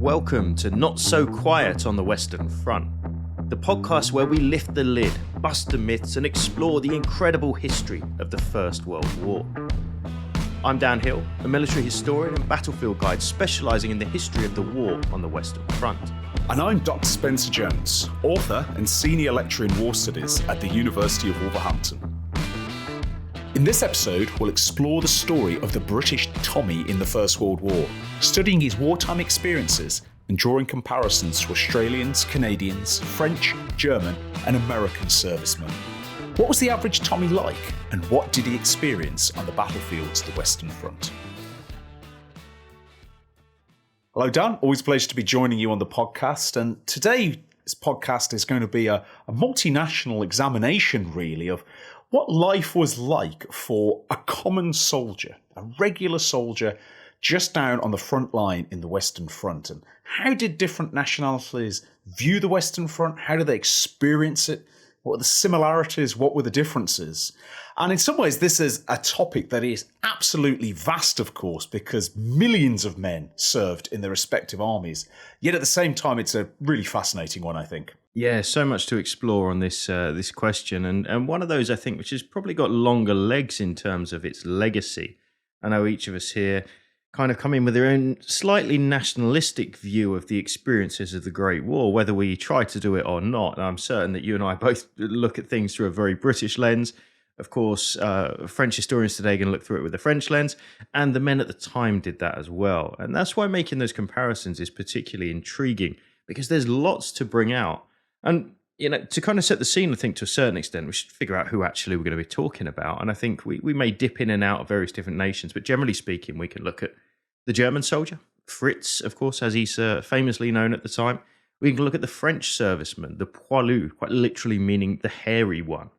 Welcome to Not So Quiet on the Western Front, the podcast where we lift the lid, bust the myths, and explore the incredible history of the First World War. I'm Dan Hill, a military historian and battlefield guide specialising in the history of the war on the Western Front. And I'm Dr. Spencer Jones, author and senior lecturer in war studies at the University of Wolverhampton. In this episode, we'll explore the story of the British Tommy in the First World War, studying his wartime experiences and drawing comparisons to Australians, Canadians, French, German, and American servicemen. What was the average Tommy like, and what did he experience on the battlefields of the Western Front? Hello, Dan. Always a pleasure to be joining you on the podcast. And today's podcast is going to be a multinational examination, really, of what life was like for a common soldier, a regular soldier, just down on the front line in the Western Front. And how did different nationalities view the Western Front? How did they experience it? What were the similarities? What were the differences? And in some ways, this is a topic that is absolutely vast, of course, because millions of men served in their respective armies. Yet at the same time, it's a really fascinating one, I think. Yeah, so much to explore on this question. And one of those, I think, which has probably got longer legs in terms of its legacy. I know each of us here kind of come in with their own slightly nationalistic view of the experiences of the Great War, whether we try to do it or not. And I'm certain that you and I both look at things through a very British lens. Of course, French historians today are going to look through it with the French lens, and the men at the time did that as well. And that's why making those comparisons is particularly intriguing, because there's lots to bring out. And, you know, to kind of set the scene, I think, to a certain extent, we should figure out who actually we're going to be talking about. And I think we may dip in and out of various different nations, but generally speaking, we can look at the German soldier, Fritz, of course, as he's famously known at the time. We can look at the French serviceman, the Poilu, quite literally meaning the hairy one.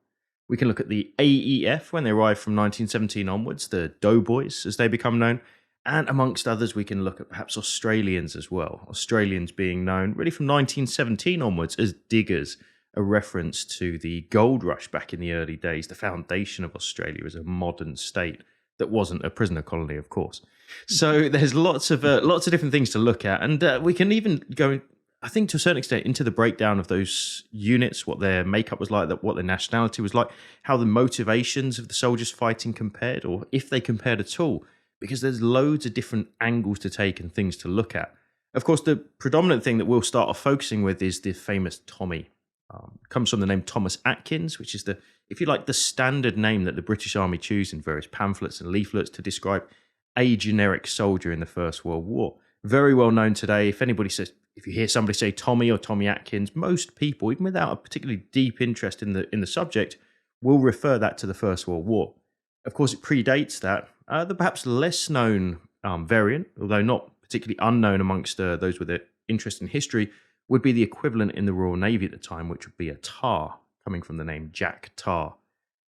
We can look at the AEF when they arrived from 1917 onwards, the Doughboys, as they become known. And amongst others, we can look at perhaps Australians as well. Australians being known really from 1917 onwards as diggers, a reference to the gold rush back in the early days, the foundation of Australia as a modern state that wasn't a prisoner colony, of course. So there's lots of different things to look at. And we can even go, I think, to a certain extent, into the breakdown of those units, what their makeup was like, what their nationality was like, how the motivations of the soldiers fighting compared, or if they compared at all, because there's loads of different angles to take and things to look at. Of course, the predominant thing that we'll start off focusing with is the famous Tommy. Comes from the name Thomas Atkins, which is the, if you like, the standard name that the British Army choose in various pamphlets and leaflets to describe a generic soldier in the First World War. Very well known today. If you hear somebody say Tommy or Tommy Atkins, most people, even without a particularly deep interest in the subject, will refer that to the First World War. Of course, it predates that. The perhaps less known variant, although not particularly unknown amongst those with an interest in history, would be the equivalent in the Royal Navy at the time, which would be a tar, coming from the name Jack Tar.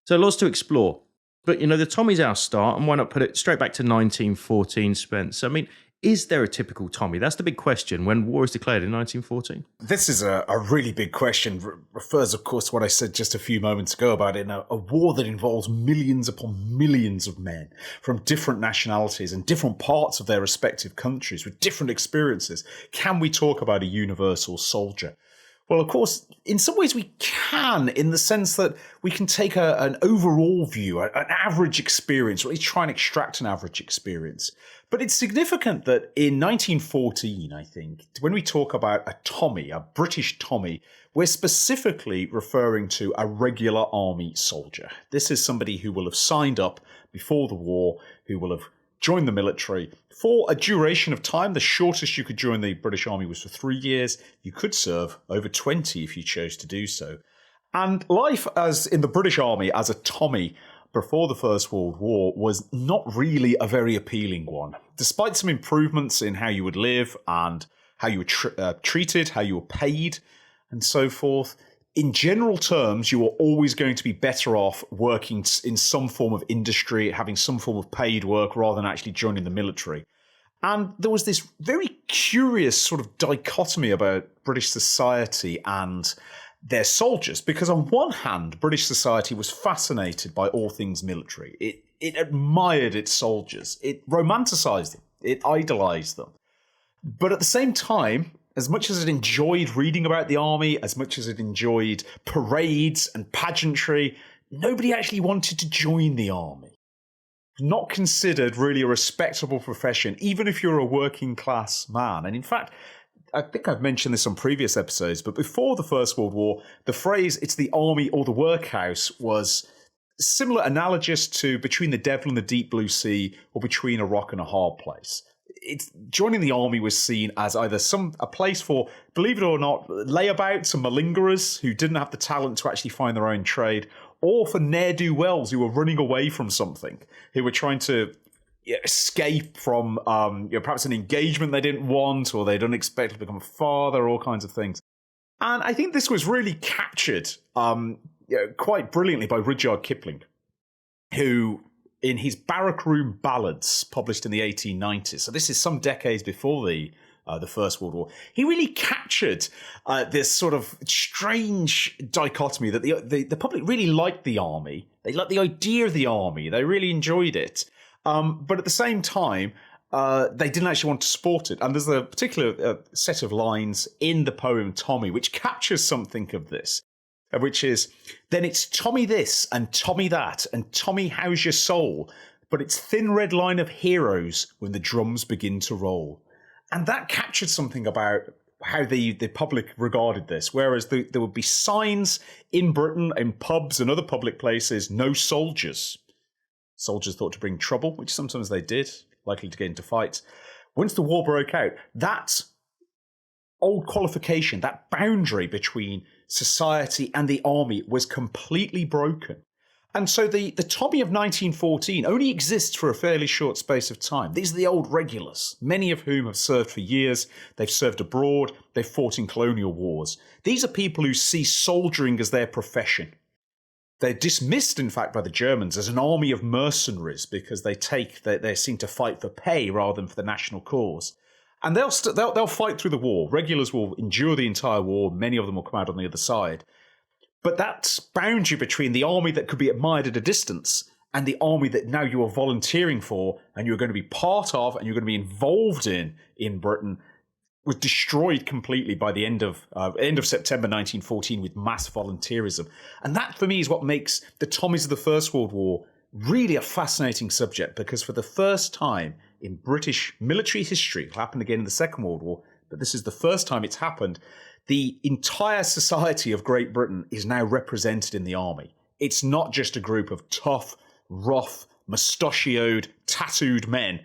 So lots to explore. But, you know, the Tommy's our start, and why not put it straight back to 1914, Spence? I mean, is there a typical Tommy? That's the big question when war is declared in 1914. This is a really big question. Refers, of course, to what I said just a few moments ago about it. Now, a war that involves millions upon millions of men from different nationalities and different parts of their respective countries with different experiences. Can we talk about a universal soldier? Well, of course, in some ways we can, in the sense that we can take an overall view, an average experience, or at least try and extract an average experience. But it's significant that in 1914, I think, when we talk about a Tommy, a British Tommy, we're specifically referring to a regular army soldier. This is somebody who will have signed up before the war, who will have joined the military for a duration of time. The shortest you could join the British Army was for 3 years. You could serve over 20 if you chose to do so. And life as in the British Army as a Tommy before the First World War was not really a very appealing one. Despite some improvements in how you would live and how you were treated, how you were paid, and so forth, in general terms, you are always going to be better off working in some form of industry, having some form of paid work rather than actually joining the military. And there was this very curious sort of dichotomy about British society and their soldiers, because on one hand, British society was fascinated by all things military. It admired its soldiers. It romanticized them. It idolized them. But at the same time, as much as it enjoyed reading about the army, as much as it enjoyed parades and pageantry, nobody actually wanted to join the army. Not considered really a respectable profession, even if you're a working class man. And in fact, I think I've mentioned this on previous episodes, but before the First World War, the phrase, it's the army or the workhouse, was similar, analogous to between the devil and the deep blue sea, or between a rock and a hard place. Joining the army was seen as either a place for, believe it or not, layabouts and malingerers who didn't have the talent to actually find their own trade, or for ne'er-do-wells who were running away from something, who were trying to escape from perhaps an engagement they didn't want, or they'd unexpectedly become a father, all kinds of things. And I think this was really captured quite brilliantly by Rudyard Kipling, who, in his Barrack Room Ballads, published in the 1890s, so this is some decades before the First World War, he really captured this sort of strange dichotomy that the public really liked the army. They liked the idea of the army. They really enjoyed it. But at the same time, they didn't actually want to support it. And there's a particular set of lines in the poem Tommy which captures something of this, which is, then it's Tommy this and Tommy that and Tommy how's your soul, but it's thin red line of heroes when the drums begin to roll. And that captured something about how the public regarded this, whereas there would be signs in Britain, in pubs and other public places, no soldiers. Soldiers thought to bring trouble, which sometimes they did, likely to get into fights. Once the war broke out, that old qualification, that boundary between society and the army was completely broken. And so the Tommy of 1914 only exists for a fairly short space of time. These are the old regulars, many of whom have served for years. They've served abroad. They've fought in colonial wars. These are people who see soldiering as their profession. They're dismissed, in fact, by the Germans as an army of mercenaries because they seem to fight for pay rather than for the national cause. And they'll fight through the war. Regulars will endure the entire war. Many of them will come out on the other side. But that boundary between the army that could be admired at a distance and the army that now you are volunteering for and you're going to be part of and you're going to be involved in Britain was destroyed completely by the end of September 1914 with mass volunteerism. And that, for me, is what makes the Tommies of the First World War really a fascinating subject, because for the first time in British military history, it happened again in the Second World War, but this is the first time it's happened, the entire society of Great Britain is now represented in the army. It's not just a group of tough, rough, mustachioed, tattooed men,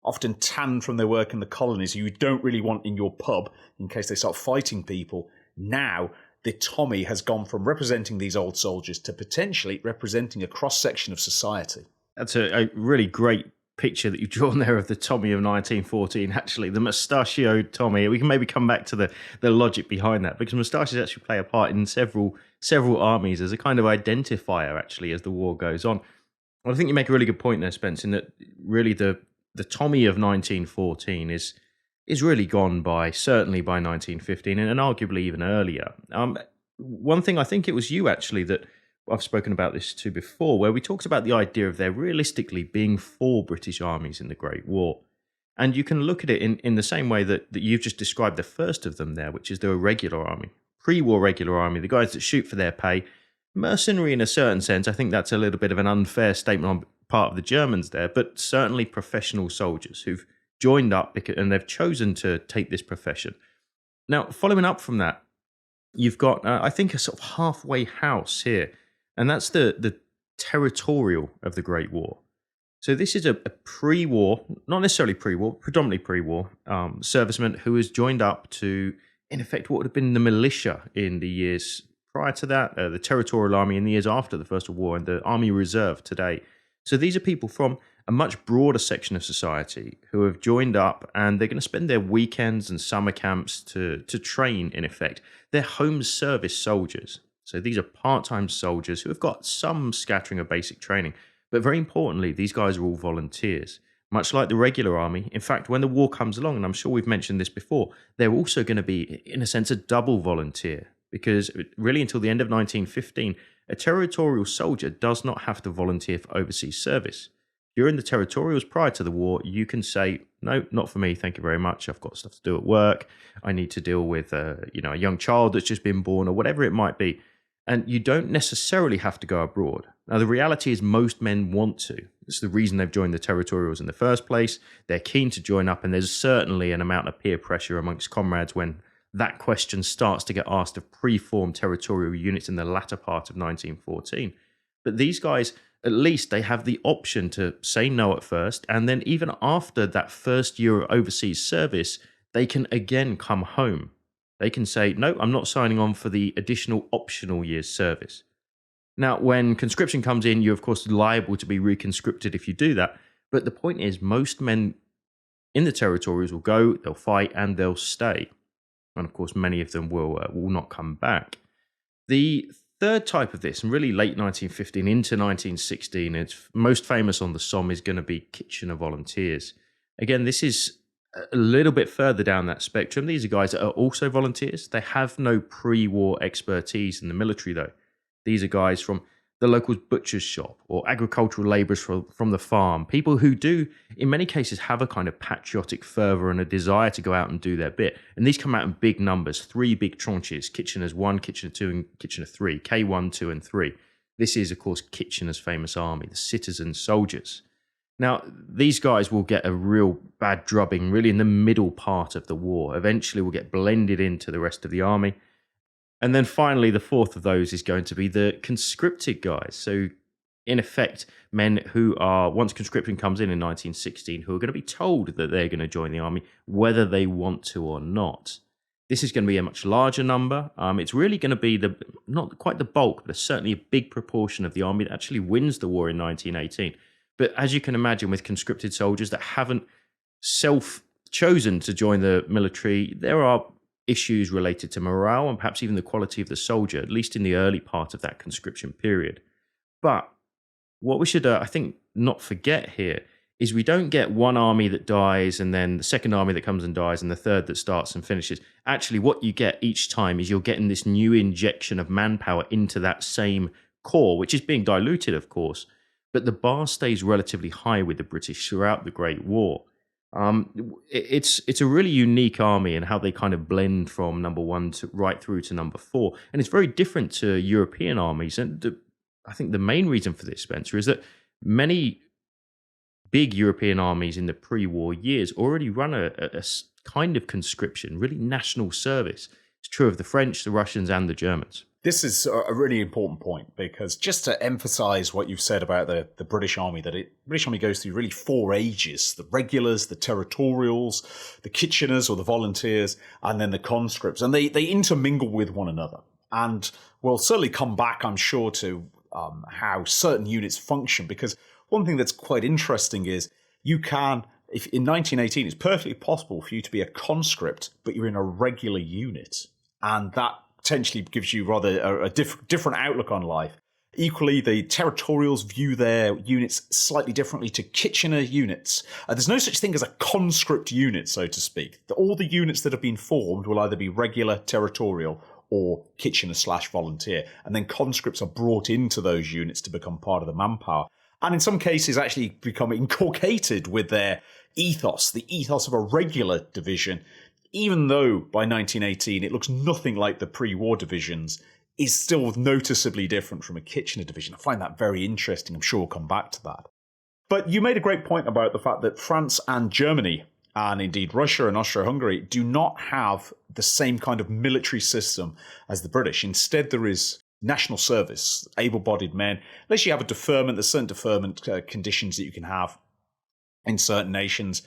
often tanned from their work in the colonies, who you don't really want in your pub in case they start fighting people. Now, the Tommy has gone from representing these old soldiers to potentially representing a cross-section of society. That's a really great picture that you've drawn there of the Tommy of 1914, actually, the mustachioed Tommy. We can maybe come back to the logic behind that, because moustaches actually play a part in several armies as a kind of identifier, actually, as the war goes on. Well, I think you make a really good point there, Spence, in that really the Tommy of 1914 is really gone by, certainly by 1915, and arguably even earlier. One thing, I think it was you, actually, that I've spoken about this too before, where we talked about the idea of there realistically being 4 British armies in the Great War. And you can look at it in the same way that you've just described the first of them there, which is the regular army. Pre-war regular army, the guys that shoot for their pay. Mercenary in a certain sense, I think that's a little bit of an unfair statement on part of the Germans there, but certainly professional soldiers who've joined up and they've chosen to take this profession. Now, following up from that, you've got, I think, a sort of halfway house here. And that's the territorial of the Great War. So this is a pre-war, not necessarily pre-war, predominantly pre-war serviceman who has joined up to, in effect, what would have been the militia in the years prior to that, the territorial army in the years after the First World War, and the Army Reserve today. So these are people from a much broader section of society who have joined up, and they're going to spend their weekends and summer camps to train, in effect. They're home service soldiers. So these are part-time soldiers who have got some scattering of basic training. But very importantly, these guys are all volunteers, much like the regular army. In fact, when the war comes along, and I'm sure we've mentioned this before, they're also going to be, in a sense, a double volunteer. Because really until the end of 1915, a territorial soldier does not have to volunteer for overseas service. During the territorials prior to the war, you can say, no, not for me, thank you very much. I've got stuff to do at work. I need to deal with a young child that's just been born or whatever it might be. And you don't necessarily have to go abroad. Now, the reality is most men want to. It's the reason they've joined the territorials in the first place. They're keen to join up, and there's certainly an amount of peer pressure amongst comrades when that question starts to get asked of pre-formed territorial units in the latter part of 1914. But these guys, at least they have the option to say no at first, and then even after that first year of overseas service, they can again come home. They can say, no, I'm not signing on for the additional optional year's service. Now, when conscription comes in, you're of course liable to be reconscripted if you do that. But the point is, most men in the territorials will go, they'll fight, and they'll stay. And of course, many of them will not come back. The third type of this, and really late 1915 into 1916, it's most famous on the Somme, is going to be Kitchener Volunteers. Again, this is a little bit further down that spectrum. These are guys that are also volunteers. They have no pre-war expertise in the military, though. These are guys from the local butcher's shop or agricultural labourers from the farm, people who do, in many cases, have a kind of patriotic fervour and a desire to go out and do their bit. And these come out in big numbers, 3 big tranches, Kitchener's 1, Kitchener 2, and Kitchener 3, K1, 2, and 3. This is, of course, Kitchener's famous army, the citizen soldiers. Now, these guys will get a real bad drubbing really in the middle part of the war. Eventually will get blended into the rest of the army. And then finally, the fourth of those is going to be the conscripted guys. So, in effect, men who are, once conscription comes in 1916, who are going to be told that they're going to join the army, whether they want to or not. This is going to be a much larger number. It's really going to be not quite the bulk, but certainly a big proportion of the army that actually wins the war in 1918. But as you can imagine, with conscripted soldiers that haven't self-chosen to join the military, there are issues related to morale and perhaps even the quality of the soldier, at least in the early part of that conscription period. But what we should, I think, not forget here is we don't get one army that dies and then the second army that comes and dies and the third that starts and finishes. Actually, what you get each time is you're getting this new injection of manpower into that same corps, which is being diluted, of course. But the bar stays relatively high with the British throughout the Great War. It's a really unique army and how they kind of blend from number 1 to right through to number 4. And it's very different to European armies. And I think the main reason for this, Spencer, is that many big European armies in the pre-war years already run a kind of conscription, really national service. It's true of the French, the Russians, and the Germans. This is a really important point because just to emphasize what you've said about the British Army, British Army goes through really 4 ages: the regulars, the territorials, the Kitcheners or the volunteers, and then the conscripts. And they intermingle with one another. And we'll certainly come back, I'm sure, to how certain units function, because one thing that's quite interesting is you can, if in 1918, it's perfectly possible for you to be a conscript, but you're in a regular unit. And that potentially gives you rather a different outlook on life. Equally, the territorials view their units slightly differently to Kitchener units. There's no such thing as a conscript unit, so to speak. All the units that have been formed will either be regular, territorial, or Kitchener/volunteer. And then conscripts are brought into those units to become part of the manpower. And in some cases actually become inculcated with their ethos, the ethos of a regular division, even though by 1918 it looks nothing like the pre-war divisions, is still noticeably different from a Kitchener division. I find that very interesting. I'm sure we'll come back to that. But you made a great point about the fact that France and Germany, and indeed Russia and Austria-Hungary, do not have the same kind of military system as the British. Instead, there is national service, able-bodied men. Unless you have a deferment, there's certain deferment conditions that you can have in certain nations.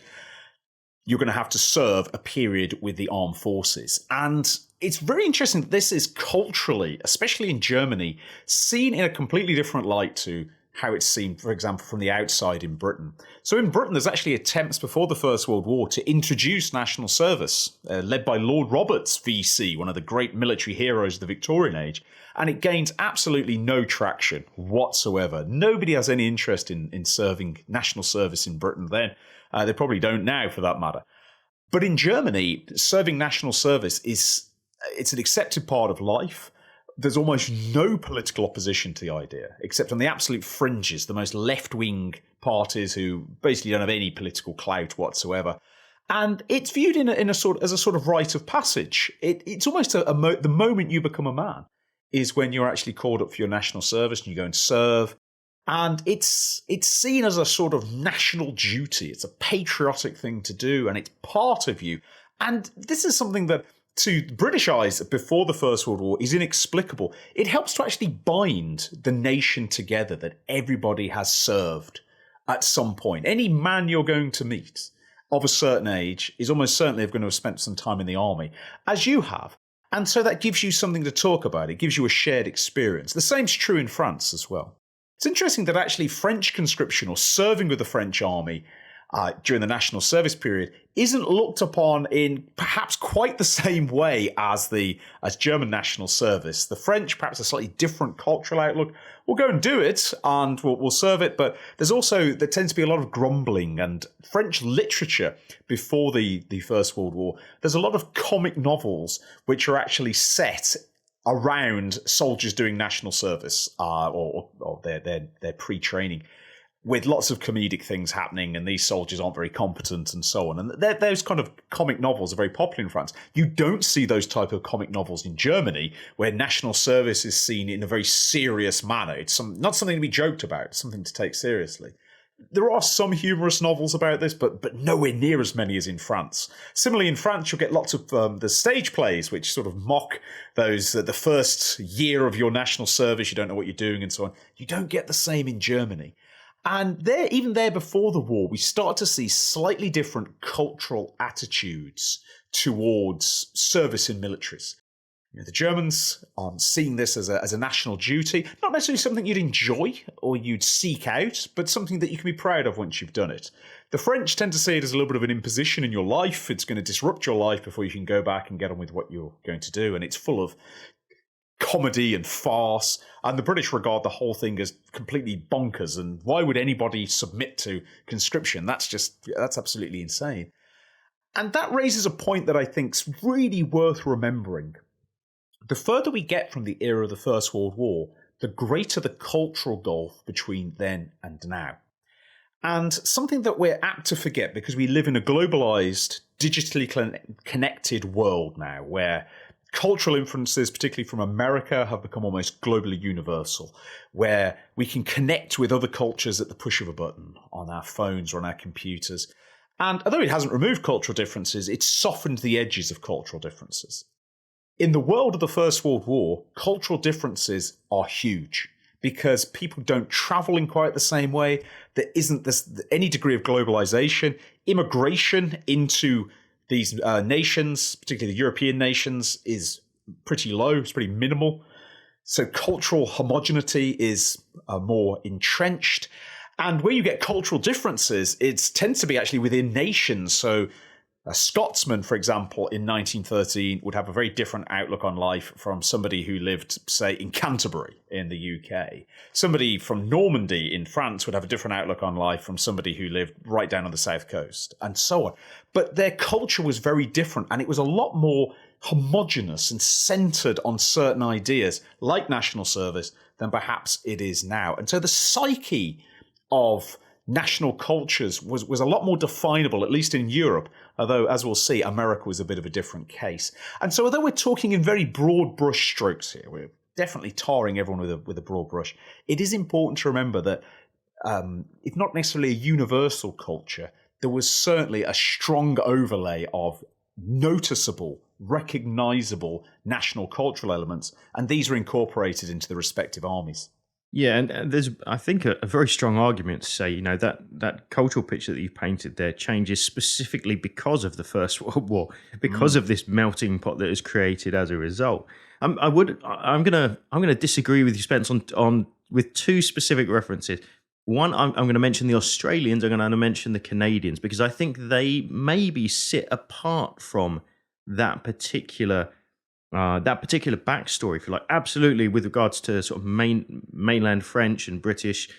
You're going to have to serve a period with the armed forces. And it's very interesting that this is culturally, especially in Germany, seen in a completely different light to how it's seen, for example, from the outside in Britain. So in Britain, there's actually attempts before the First World War to introduce national service, led by Lord Roberts, VC, one of the great military heroes of the Victorian age. And it gains absolutely no traction whatsoever. Nobody has any interest in serving national service in Britain then. They probably don't now, for that matter. But in Germany, serving national service it's an accepted part of life. There's almost no political opposition to the idea, except on the absolute fringes, the most left-wing parties who basically don't have any political clout whatsoever. And it's viewed as a sort of rite of passage. It's almost the moment you become a man is when you're actually called up for your national service and you go and serve. And it's seen as a sort of national duty. It's a patriotic thing to do, and it's part of you. And this is something that, to British eyes before the First World War, is inexplicable. It helps to actually bind the nation together, that everybody has served at some point. Any man you're going to meet of a certain age is almost certainly going to have spent some time in the army, as you have. And so that gives you something to talk about. It gives you a shared experience. The same's true in France as well. It's interesting that actually French conscription, or serving with the French army during the national service period, isn't looked upon in perhaps quite the same way as German national service. The French, perhaps a slightly different cultural outlook. We'll go and do it and we'll serve it, but there tends to be a lot of grumbling. And French literature before the First World War, there's a lot of comic novels which are actually set around soldiers doing national service or their pre-training, with lots of comedic things happening, and these soldiers aren't very competent and so on. And those kind of comic novels are very popular in France. You don't see those type of comic novels in Germany, where national service is seen in a very serious manner. It's not something to be joked about, it's something to take seriously. There are some humorous novels about this, but nowhere near as many as in France. Similarly, in France, you'll get lots of the stage plays, which sort of mock those, the first year of your national service, you don't know what you're doing and so on. You don't get the same in Germany. And even there before the war, we start to see slightly different cultural attitudes towards service in militaries. The Germans are seeing this as a national duty, not necessarily something you'd enjoy or you'd seek out, but something that you can be proud of once you've done it. The French tend to see it as a little bit of an imposition in your life. It's going to disrupt your life before you can go back and get on with what you're going to do. And it's full of comedy and farce. And the British regard the whole thing as completely bonkers. And why would anybody submit to conscription? That's absolutely insane. And that raises a point that I think's really worth remembering. The further we get from the era of the First World War, the greater the cultural gulf between then and now. And something that we're apt to forget, because we live in a globalized, digitally connected world now, where cultural influences, particularly from America, have become almost globally universal, where we can connect with other cultures at the push of a button on our phones or on our computers. And although it hasn't removed cultural differences, it's softened the edges of cultural differences. In the world of the First World War, cultural differences are huge because people don't travel in quite the same way. There isn't any degree of globalization. Immigration into these nations, particularly the European nations, is pretty low. It's pretty minimal. So cultural homogeneity is more entrenched. And where you get cultural differences, it tends to be actually within nations. So a Scotsman, for example, in 1913 would have a very different outlook on life from somebody who lived, say, in Canterbury in the UK. Somebody from Normandy in France would have a different outlook on life from somebody who lived right down on the south coast, and so on. But their culture was very different, and it was a lot more homogenous and centred on certain ideas, like national service, than perhaps it is now. And so the psyche of national cultures was a lot more definable, at least in Europe, although, as we'll see, America was a bit of a different case. And so although we're talking in very broad brush strokes here, we're definitely tarring everyone with a broad brush, it is important to remember that if not necessarily a universal culture, there was certainly a strong overlay of noticeable, recognizable national cultural elements, and these were incorporated into the respective armies. Yeah, and there's, I think, a very strong argument to say, that cultural picture that you've painted there changes specifically because of the First World War, because of this melting pot that is created as a result. I'm gonna disagree with you, Spence, on with two specific references. One, I'm going to mention the Australians. I'm going to mention the Canadians, because I think they maybe sit apart from that particular backstory, if you like. Absolutely, with regards to sort of mainland French and British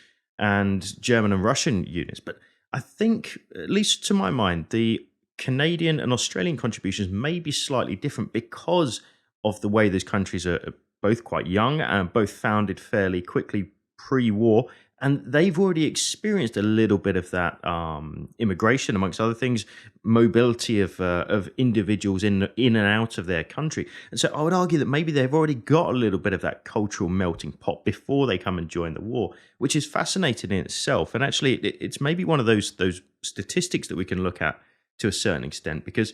and German and Russian units. But I think, at least to my mind, the Canadian and Australian contributions may be slightly different because of the way those countries are both quite young and both founded fairly quickly pre-war. And they've already experienced a little bit of that immigration, amongst other things, mobility of individuals in and out of their country. And so I would argue that maybe they've already got a little bit of that cultural melting pot before they come and join the war, which is fascinating in itself. And actually, it's maybe one of those statistics that we can look at to a certain extent, because,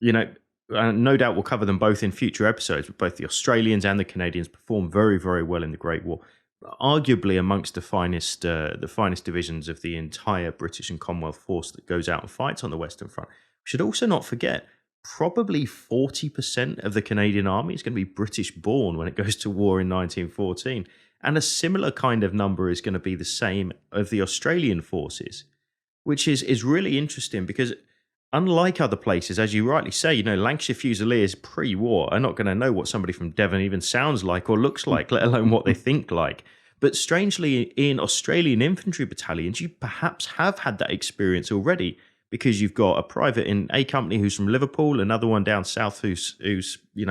no doubt we'll cover them both in future episodes, but both the Australians and the Canadians performed very, very well in the Great War. Arguably amongst the finest divisions of the entire British and Commonwealth force that goes out and fights on the Western Front. We should also not forget, probably 40% of the Canadian Army is going to be British-born when it goes to war in 1914. And a similar kind of number is going to be the same of the Australian forces, which is really interesting because unlike other places, as you rightly say, Lancashire Fusiliers pre-war are not going to know what somebody from Devon even sounds like or looks like, let alone what they think like. But strangely, in Australian infantry battalions, you perhaps have had that experience already, because you've got a private in A Company who's from Liverpool, another one down south who's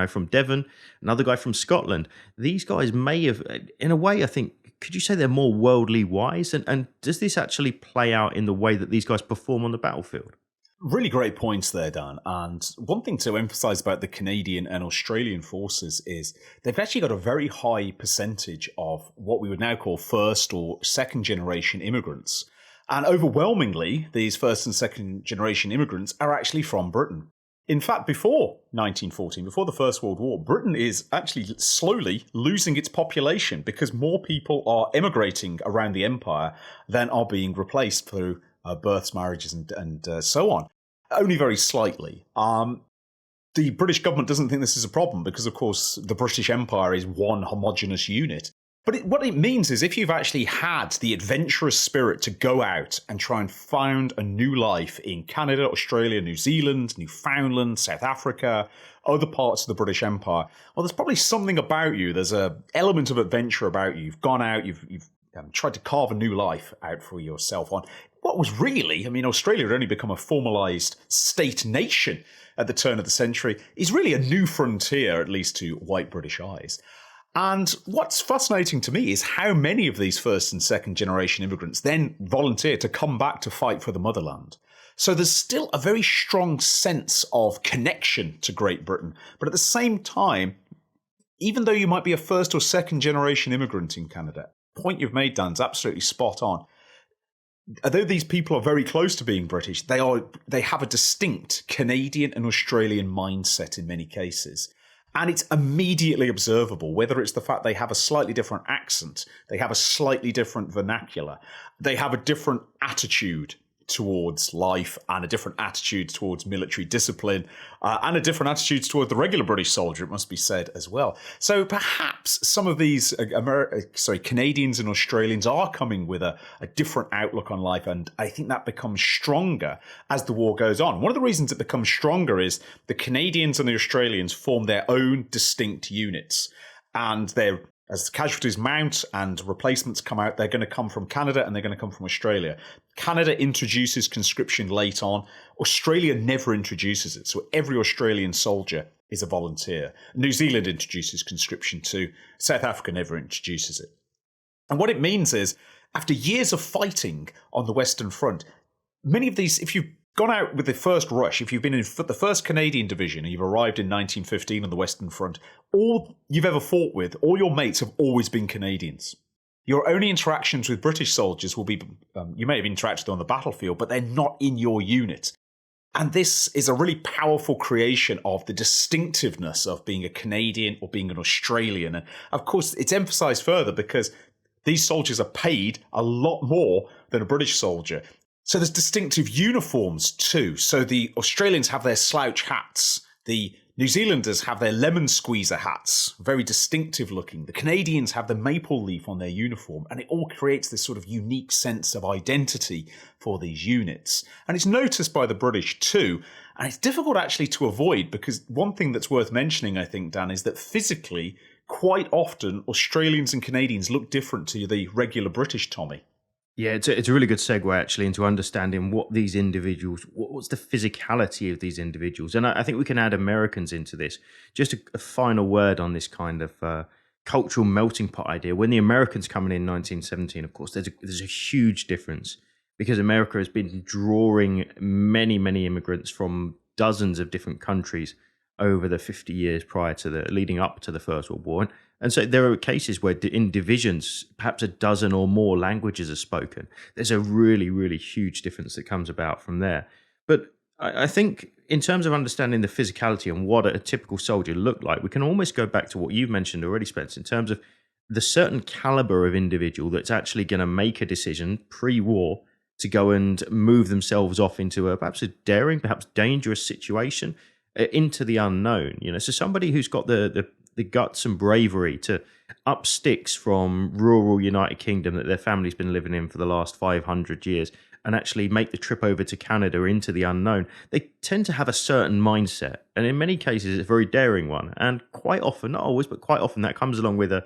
from Devon, another guy from Scotland. These guys may have, in a way, I think, could you say they're more worldly wise? And does this actually play out in the way that these guys perform on the battlefield? Really great points there, Dan. And one thing to emphasize about the Canadian and Australian forces is they've actually got a very high percentage of what we would now call first or second generation immigrants. And overwhelmingly, these first and second generation immigrants are actually from Britain. In fact, before 1914, before the First World War, Britain is actually slowly losing its population because more people are emigrating around the empire than are being replaced through births, marriages, and so on. Only very slightly. The British government doesn't think this is a problem because, of course, the British Empire is one homogenous unit. But what it means is if you've actually had the adventurous spirit to go out and try and found a new life in Canada, Australia, New Zealand, Newfoundland, South Africa, other parts of the British Empire, well, there's probably something about you. There's an element of adventure about you. You've gone out, you've tried to carve a new life out for yourself on what was really, Australia had only become a formalised state nation at the turn of the century, is really a new frontier, at least to white British eyes. And what's fascinating to me is how many of these first and second generation immigrants then volunteer to come back to fight for the motherland. So there's still a very strong sense of connection to Great Britain. But at the same time, even though you might be a first or second generation immigrant in Canada, the point you've made, Dan's absolutely spot on. Although these people are very close to being British, they have a distinct Canadian and Australian mindset in many cases. And it's immediately observable, whether it's the fact they have a slightly different accent, they have a slightly different vernacular, they have a different attitude towards life and a different attitude towards military discipline and a different attitude towards the regular British soldier, it must be said as well. So perhaps some of these Canadians and Australians are coming with a different outlook on life, and I think that becomes stronger as the war goes on. One of the reasons it becomes stronger is the Canadians and the Australians form their own distinct units, and as the casualties mount and replacements come out, they're going to come from Canada and they're going to come from Australia. Canada introduces conscription late on. Australia never introduces it. So every Australian soldier is a volunteer. New Zealand introduces conscription too. South Africa never introduces it. And what it means is, after years of fighting on the Western Front, many of these, if you've gone out with the first rush, if you've been in the first Canadian Division and you've arrived in 1915 on the Western Front, all you've ever fought with, all your mates have always been Canadians. Your only interactions with British soldiers will be, you may have interacted on the battlefield, but they're not in your unit. And this is a really powerful creation of the distinctiveness of being a Canadian or being an Australian. And of course, it's emphasised further because these soldiers are paid a lot more than a British soldier. So there's distinctive uniforms too. So the Australians have their slouch hats. The New Zealanders have their lemon squeezer hats, very distinctive looking. The Canadians have the maple leaf on their uniform, and it all creates this sort of unique sense of identity for these units. And it's noticed by the British too, and it's difficult actually to avoid, because one thing that's worth mentioning, I think, Dan, is that physically, quite often, Australians and Canadians look different to the regular British Tommy. Yeah, it's a really good segue actually into understanding what these individuals, what's the physicality of these individuals. And I think we can add Americans into this. Just a final word on this kind of cultural melting pot idea. When the Americans come in 1917, of course, there's a huge difference because America has been drawing many, many immigrants from dozens of different countries over the 50 years prior to leading up to the First World War. And so there are cases where in divisions, perhaps a dozen or more languages are spoken. There's a really, really huge difference that comes about from there. But I think in terms of understanding the physicality and what a typical soldier looked like, we can almost go back to what you've mentioned already, Spence, in terms of the certain caliber of individual that's actually going to make a decision pre-war to go and move themselves off into perhaps a daring, perhaps dangerous situation into the unknown. So somebody who's got the guts and bravery to up sticks from rural United Kingdom that their family's been living in for the last 500 years and actually make the trip over to Canada into the unknown, they tend to have a certain mindset. And in many cases, it's a very daring one. And quite often, not always, but quite often that comes along with a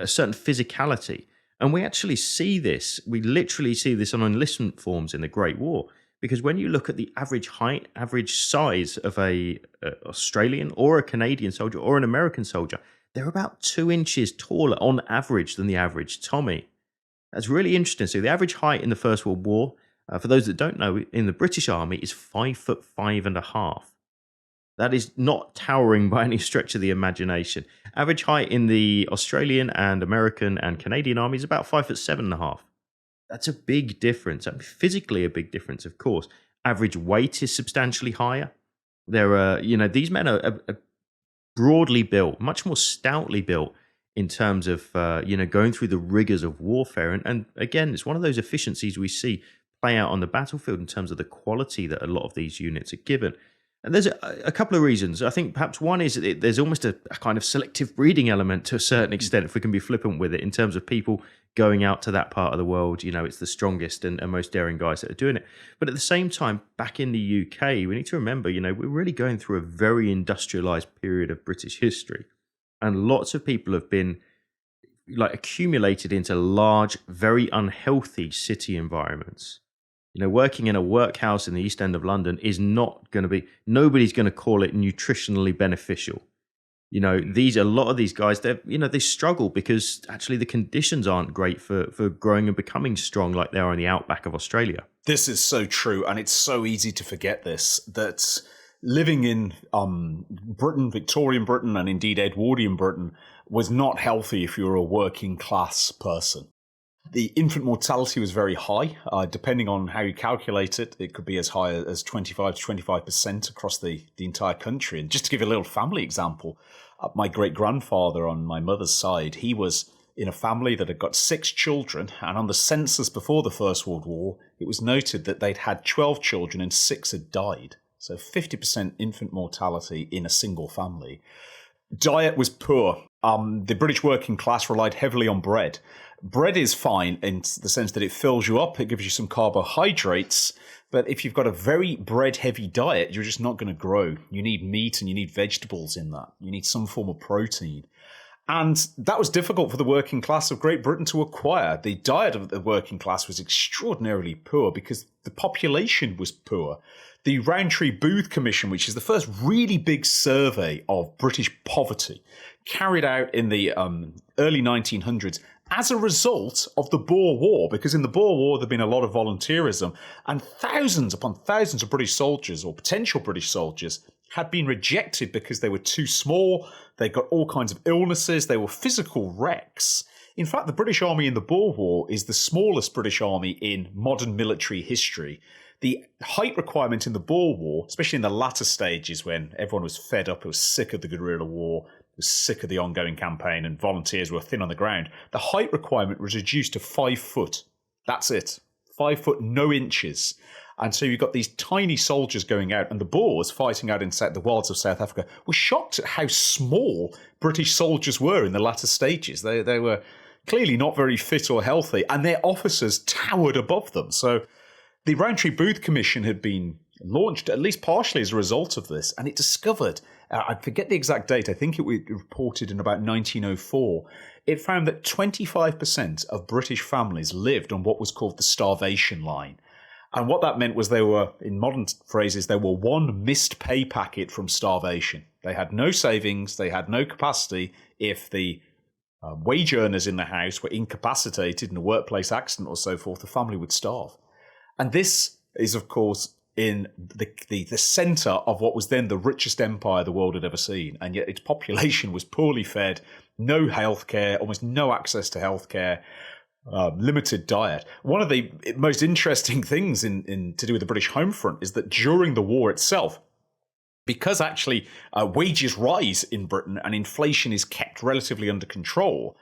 certain physicality. And we actually see this, we literally see this on enlistment forms in the Great War. Because when you look at the average height, average size of a Australian or a Canadian soldier or an American soldier, they're about 2 inches taller on average than the average Tommy. That's really interesting. So the average height in the First World War, for those that don't know, in the British Army is 5'5.5". That is not towering by any stretch of the imagination. Average height in the Australian and American and Canadian army is about 5'7.5". That's a big difference. I mean, physically a big difference, of course. Average weight is substantially higher. There are, these men are broadly built, much more stoutly built in terms of, going through the rigors of warfare. And again, it's one of those efficiencies we see play out on the battlefield in terms of the quality that a lot of these units are given. And there's a couple of reasons. I think perhaps one is there's almost a kind of selective breeding element to a certain extent, if we can be flippant with it, in terms of people going out to that part of the world. It's the strongest and most daring guys that are doing it. But at the same time, back in the UK, we need to remember, we're really going through a very industrialized period of British history. And lots of people have been accumulated into large, very unhealthy city environments. Working in a workhouse in the East End of London is not going to be, nobody's going to call it nutritionally beneficial. A lot of these guys, they struggle because actually the conditions aren't great for growing and becoming strong like they are in the outback of Australia. This is so true, and it's so easy to forget this, that living in Britain, Victorian Britain, and indeed Edwardian Britain was not healthy if you were a working class person. The infant mortality was very high. Depending on how you calculate it, it could be as high as 25 to 25% across the entire country. And just to give you a little family example, my great-grandfather on my mother's side, he was in a family that had got 6 children. And on the census before the First World War, it was noted that they'd had 12 children and 6 had died. So 50% infant mortality in a single family. Diet was poor. The British working class relied heavily on bread. Bread is fine in the sense that it fills you up, it gives you some carbohydrates, but if you've got a very bread-heavy diet, you're just not going to grow. You need meat and you need vegetables in that. You need some form of protein. And that was difficult for the working class of Great Britain to acquire. The diet of the working class was extraordinarily poor because the population was poor. The Rowntree Booth Commission, which is the first really big survey of British poverty, carried out in the early 1900s as a result of the Boer War, because in the Boer War there'd been a lot of volunteerism, and thousands upon thousands of British soldiers, or potential British soldiers, had been rejected because they were too small, they got all kinds of illnesses, they were physical wrecks. In fact, the British Army in the Boer War is the smallest British army in modern military history. The height requirement in the Boer War, especially in the latter stages when everyone was fed up, it was sick of the guerrilla war, was sick of the ongoing campaign, and volunteers were thin on the ground, the height requirement was reduced to 5 foot. That's it. 5 foot, no inches. And so you've got these tiny soldiers going out, and the Boers fighting out in the wilds of South Africa were shocked at how small British soldiers were in the latter stages. They were clearly not very fit or healthy, and their officers towered above them. So the Rowntree Booth Commission had been launched at least partially as a result of this, and it discovered, I forget the exact date, I think it was reported in about 1904, it found that 25% of British families lived on what was called the starvation line. And what that meant was they were, in modern phrases, they were one missed pay packet from starvation. They had no savings, they had no capacity if the wage earners in the house were incapacitated in a workplace accident or so forth, the family would starve. And this is, of course, in the centre of what was then the richest empire the world had ever seen. And yet its population was poorly fed, no healthcare, almost no access to healthcare, limited diet. One of the most interesting things in to do with the British home front is that during the war itself, because actually wages rise in Britain and inflation is kept relatively under control,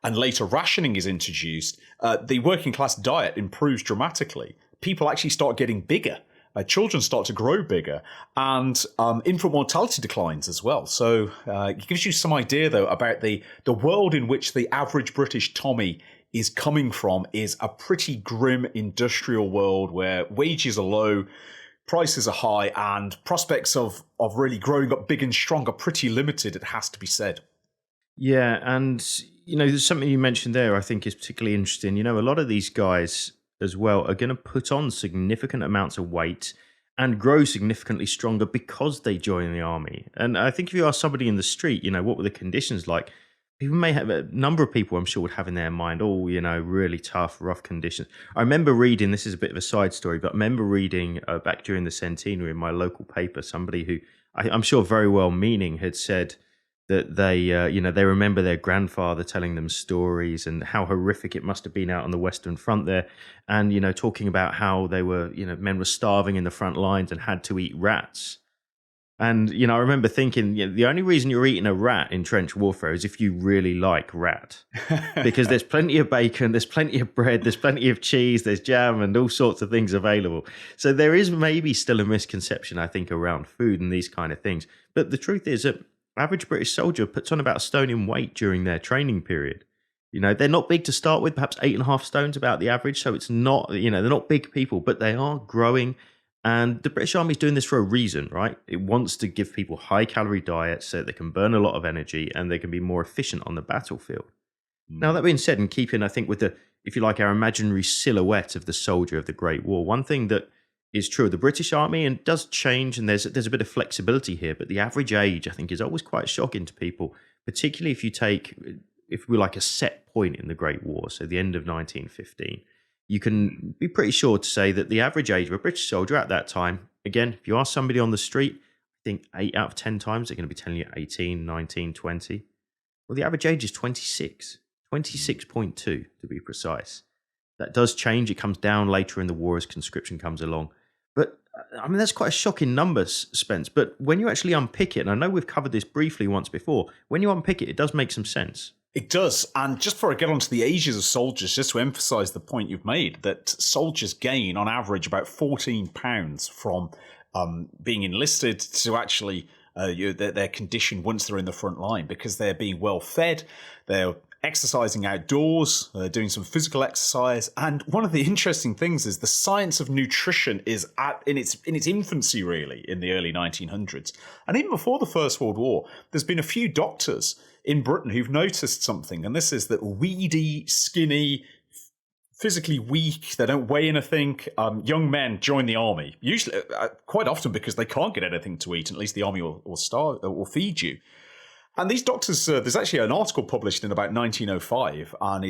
and later rationing is introduced, the working class diet improves dramatically. People actually start getting bigger. Children start to grow bigger, and infant mortality declines as well. So it gives you some idea, though, about the world in which the average British Tommy is coming from is a pretty grim industrial world where wages are low, prices are high, and prospects of really growing up big and strong are pretty limited, it has to be said. Yeah, and, there's something you mentioned there I think is particularly interesting. A lot of these guys as well are going to put on significant amounts of weight and grow significantly stronger because they join the army. And I think if you ask somebody in the street, what were the conditions like? People may have, a number of people I'm sure would have in their mind, really tough, rough conditions. I remember reading, this is a bit of a side story, but I remember reading back during the centenary in my local paper, somebody who I'm sure very well meaning had said that they remember their grandfather telling them stories and how horrific it must have been out on the Western Front there. And, talking about how they were, men were starving in the front lines and had to eat rats. And, I remember thinking, the only reason you're eating a rat in trench warfare is if you really like rat. Because there's plenty of bacon, there's plenty of bread, there's plenty of cheese, there's jam and all sorts of things available. So there is maybe still a misconception, I think, around food and these kind of things. But the truth is that average British soldier puts on about a stone in weight during their training period. They're not big to start with, perhaps 8.5 stones about the average. So it's not, they're not big people, but they are growing. And the British Army is doing this for a reason, right? It wants to give people high calorie diets so they can burn a lot of energy and they can be more efficient on the battlefield. Now, that being said, and keeping, I think, with the, if you like, our imaginary silhouette of the soldier of the Great War, one thing that is true of the British Army and does change, and there's a bit of flexibility here, but the average age, I think, is always quite shocking to people, particularly if we're like a set point in the Great War, so the end of 1915. You can be pretty sure to say that the average age of a British soldier at that time, again, if you ask somebody on the street, I think 8 out of 10 times they're going to be telling you 18, 19, 20. Well, the average age is 26, 26.2 to be precise. That does change. It comes down later in the war as conscription comes along. But, that's quite a shocking number, Spence. But when you actually unpick it, and I know we've covered this briefly once before, when you unpick it, it does make some sense. It does. And just before I get on to the ages of soldiers, just to emphasise the point you've made, that soldiers gain on average about £14 from being enlisted to actually their condition once they're in the front line, because they're being well fed, they're exercising outdoors, doing some physical exercise. And one of the interesting things is the science of nutrition is in its infancy, really, in the early 1900s. And even before the First World War, there's been a few doctors in Britain who've noticed something, and this is that weedy, skinny, physically weak, they don't weigh anything, young men join the army, usually, quite often because they can't get anything to eat, and at least the army will feed you. And these doctors, there's actually an article published in about 1905, and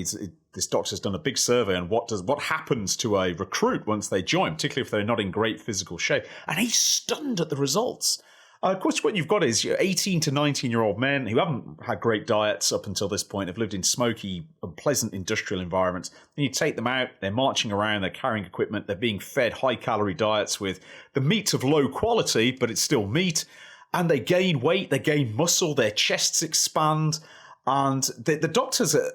this doctor's done a big survey on what happens to a recruit once they join, particularly if they're not in great physical shape. And he's stunned at the results. Of course, what you've got is 18 to 19-year-old men who haven't had great diets up until this point, have lived in smoky, unpleasant industrial environments. And you take them out, they're marching around, they're carrying equipment, they're being fed high-calorie diets with the meat of low quality, but it's still meat. And they gain weight, they gain muscle, their chests expand. And the doctors, the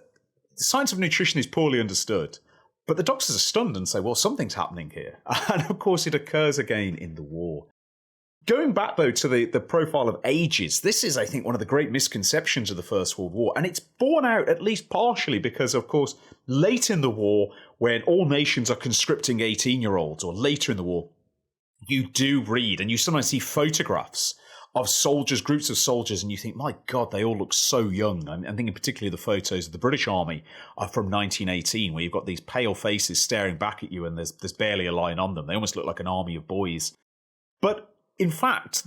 science of nutrition is poorly understood. But the doctors are stunned and say, well, something's happening here. And of course, it occurs again in the war. Going back, though, to the profile of ages, this is, I think, one of the great misconceptions of the First World War. And it's borne out, at least partially, because, of course, late in the war, when all nations are conscripting 18-year-olds, or later in the war, you do read, and you sometimes see photographs of soldiers, groups of soldiers, and you think, my God, they all look so young. I'm thinking particularly of the photos of the British Army from 1918, where you've got these pale faces staring back at you and there's barely a line on them. They almost look like an army of boys. But In fact,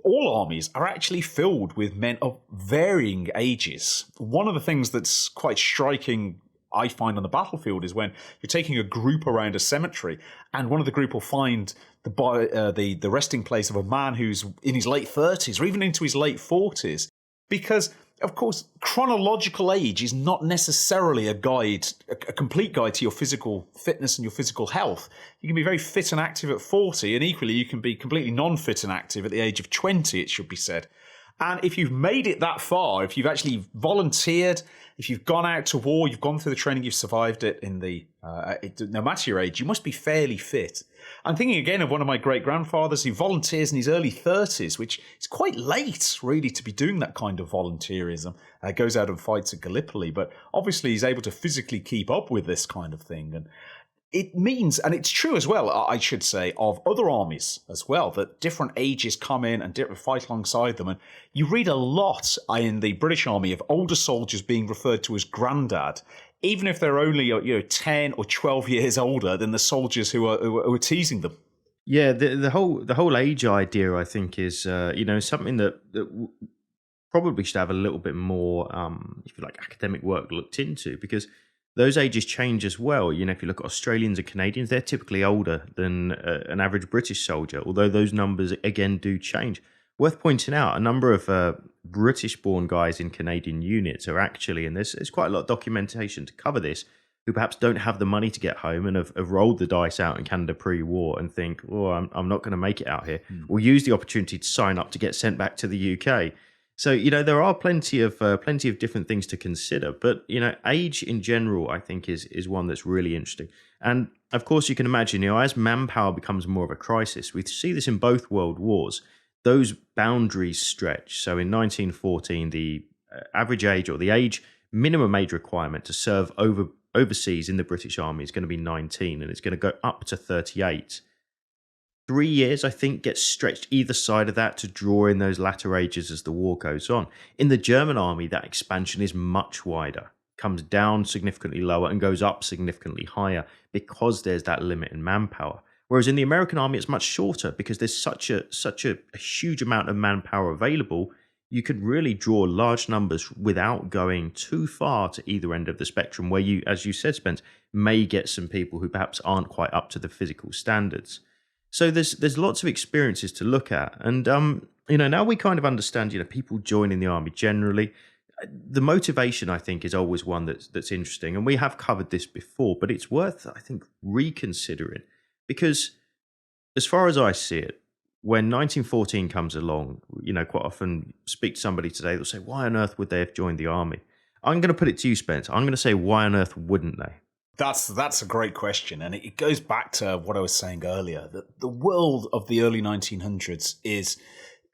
all armies are actually filled with men of varying ages. One of the things that's quite striking, I find, on the battlefield is when you're taking a group around a cemetery, and one of the group will find the resting place of a man who's in his late 30s or even into his late 40s, because, of course, chronological age is not necessarily a complete guide to your physical fitness and your physical health. You can be very fit and active at 40, and equally you can be completely non-fit and active at the age of 20, it should be said. And if you've made it that far, if you've actually volunteered, if you've gone out to war, you've gone through the training, you've survived it no matter your age, you must be fairly fit. I'm thinking again of one of my great-grandfathers who volunteers in his early 30s, which is quite late, really, to be doing that kind of volunteerism. Goes out and fights at Gallipoli, but obviously he's able to physically keep up with this kind of thing. And it means, and it's true as well, I should say, of other armies as well, that different ages come in and fight alongside them. And you read a lot in the British Army of older soldiers being referred to as grandad, even if they're only 10 or 12 years older than the soldiers who are teasing them. Yeah, the whole age idea, I think, is something that probably should have a little bit more, if you like, academic work looked into, because those ages change as well. If you look at Australians and Canadians, they're typically older than an average British soldier, although those numbers, again, do change. Worth pointing out, a number of British-born guys in Canadian units are actually, and there's quite a lot of documentation to cover this, who perhaps don't have the money to get home and have rolled the dice out in Canada pre-war and think, I'm not going to make it out here, or use the opportunity to sign up to get sent back to the UK. So, there are plenty of different things to consider, but, age in general, I think, is one that's really interesting. And of course, you can imagine, as manpower becomes more of a crisis, we see this in both world wars, those boundaries stretch. So in 1914, the average age, or the minimum age requirement to serve overseas in the British Army is going to be 19, and it's going to go up to 38. 3 years, I think, gets stretched either side of that to draw in those latter ages as the war goes on. In the German army, that expansion is much wider, comes down significantly lower and goes up significantly higher because there's that limit in manpower. Whereas in the American army, it's much shorter because there's such a huge amount of manpower available. You could really draw large numbers without going too far to either end of the spectrum, where you, as you said, Spence, may get some people who perhaps aren't quite up to the physical standards. So there's lots of experiences to look at. And, now we kind of understand, people joining the army generally. The motivation, I think, is always one that's interesting. And we have covered this before, but it's worth, I think, reconsidering. Because as far as I see it, when 1914 comes along, quite often speak to somebody today, they'll say, why on earth would they have joined the army? I'm going to put it to you, Spence. I'm going to say, why on earth wouldn't they? That's a great question, and it goes back to what I was saying earlier, that the world of the early 1900s is,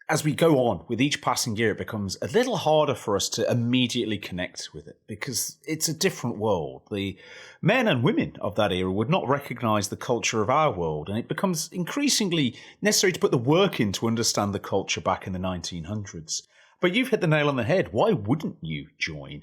as we go on with each passing year, it becomes a little harder for us to immediately connect with it because it's a different world. The men and women of that era would not recognize the culture of our world, and it becomes increasingly necessary to put the work in to understand the culture back in the 1900s. But you've hit the nail on the head. Why wouldn't you join?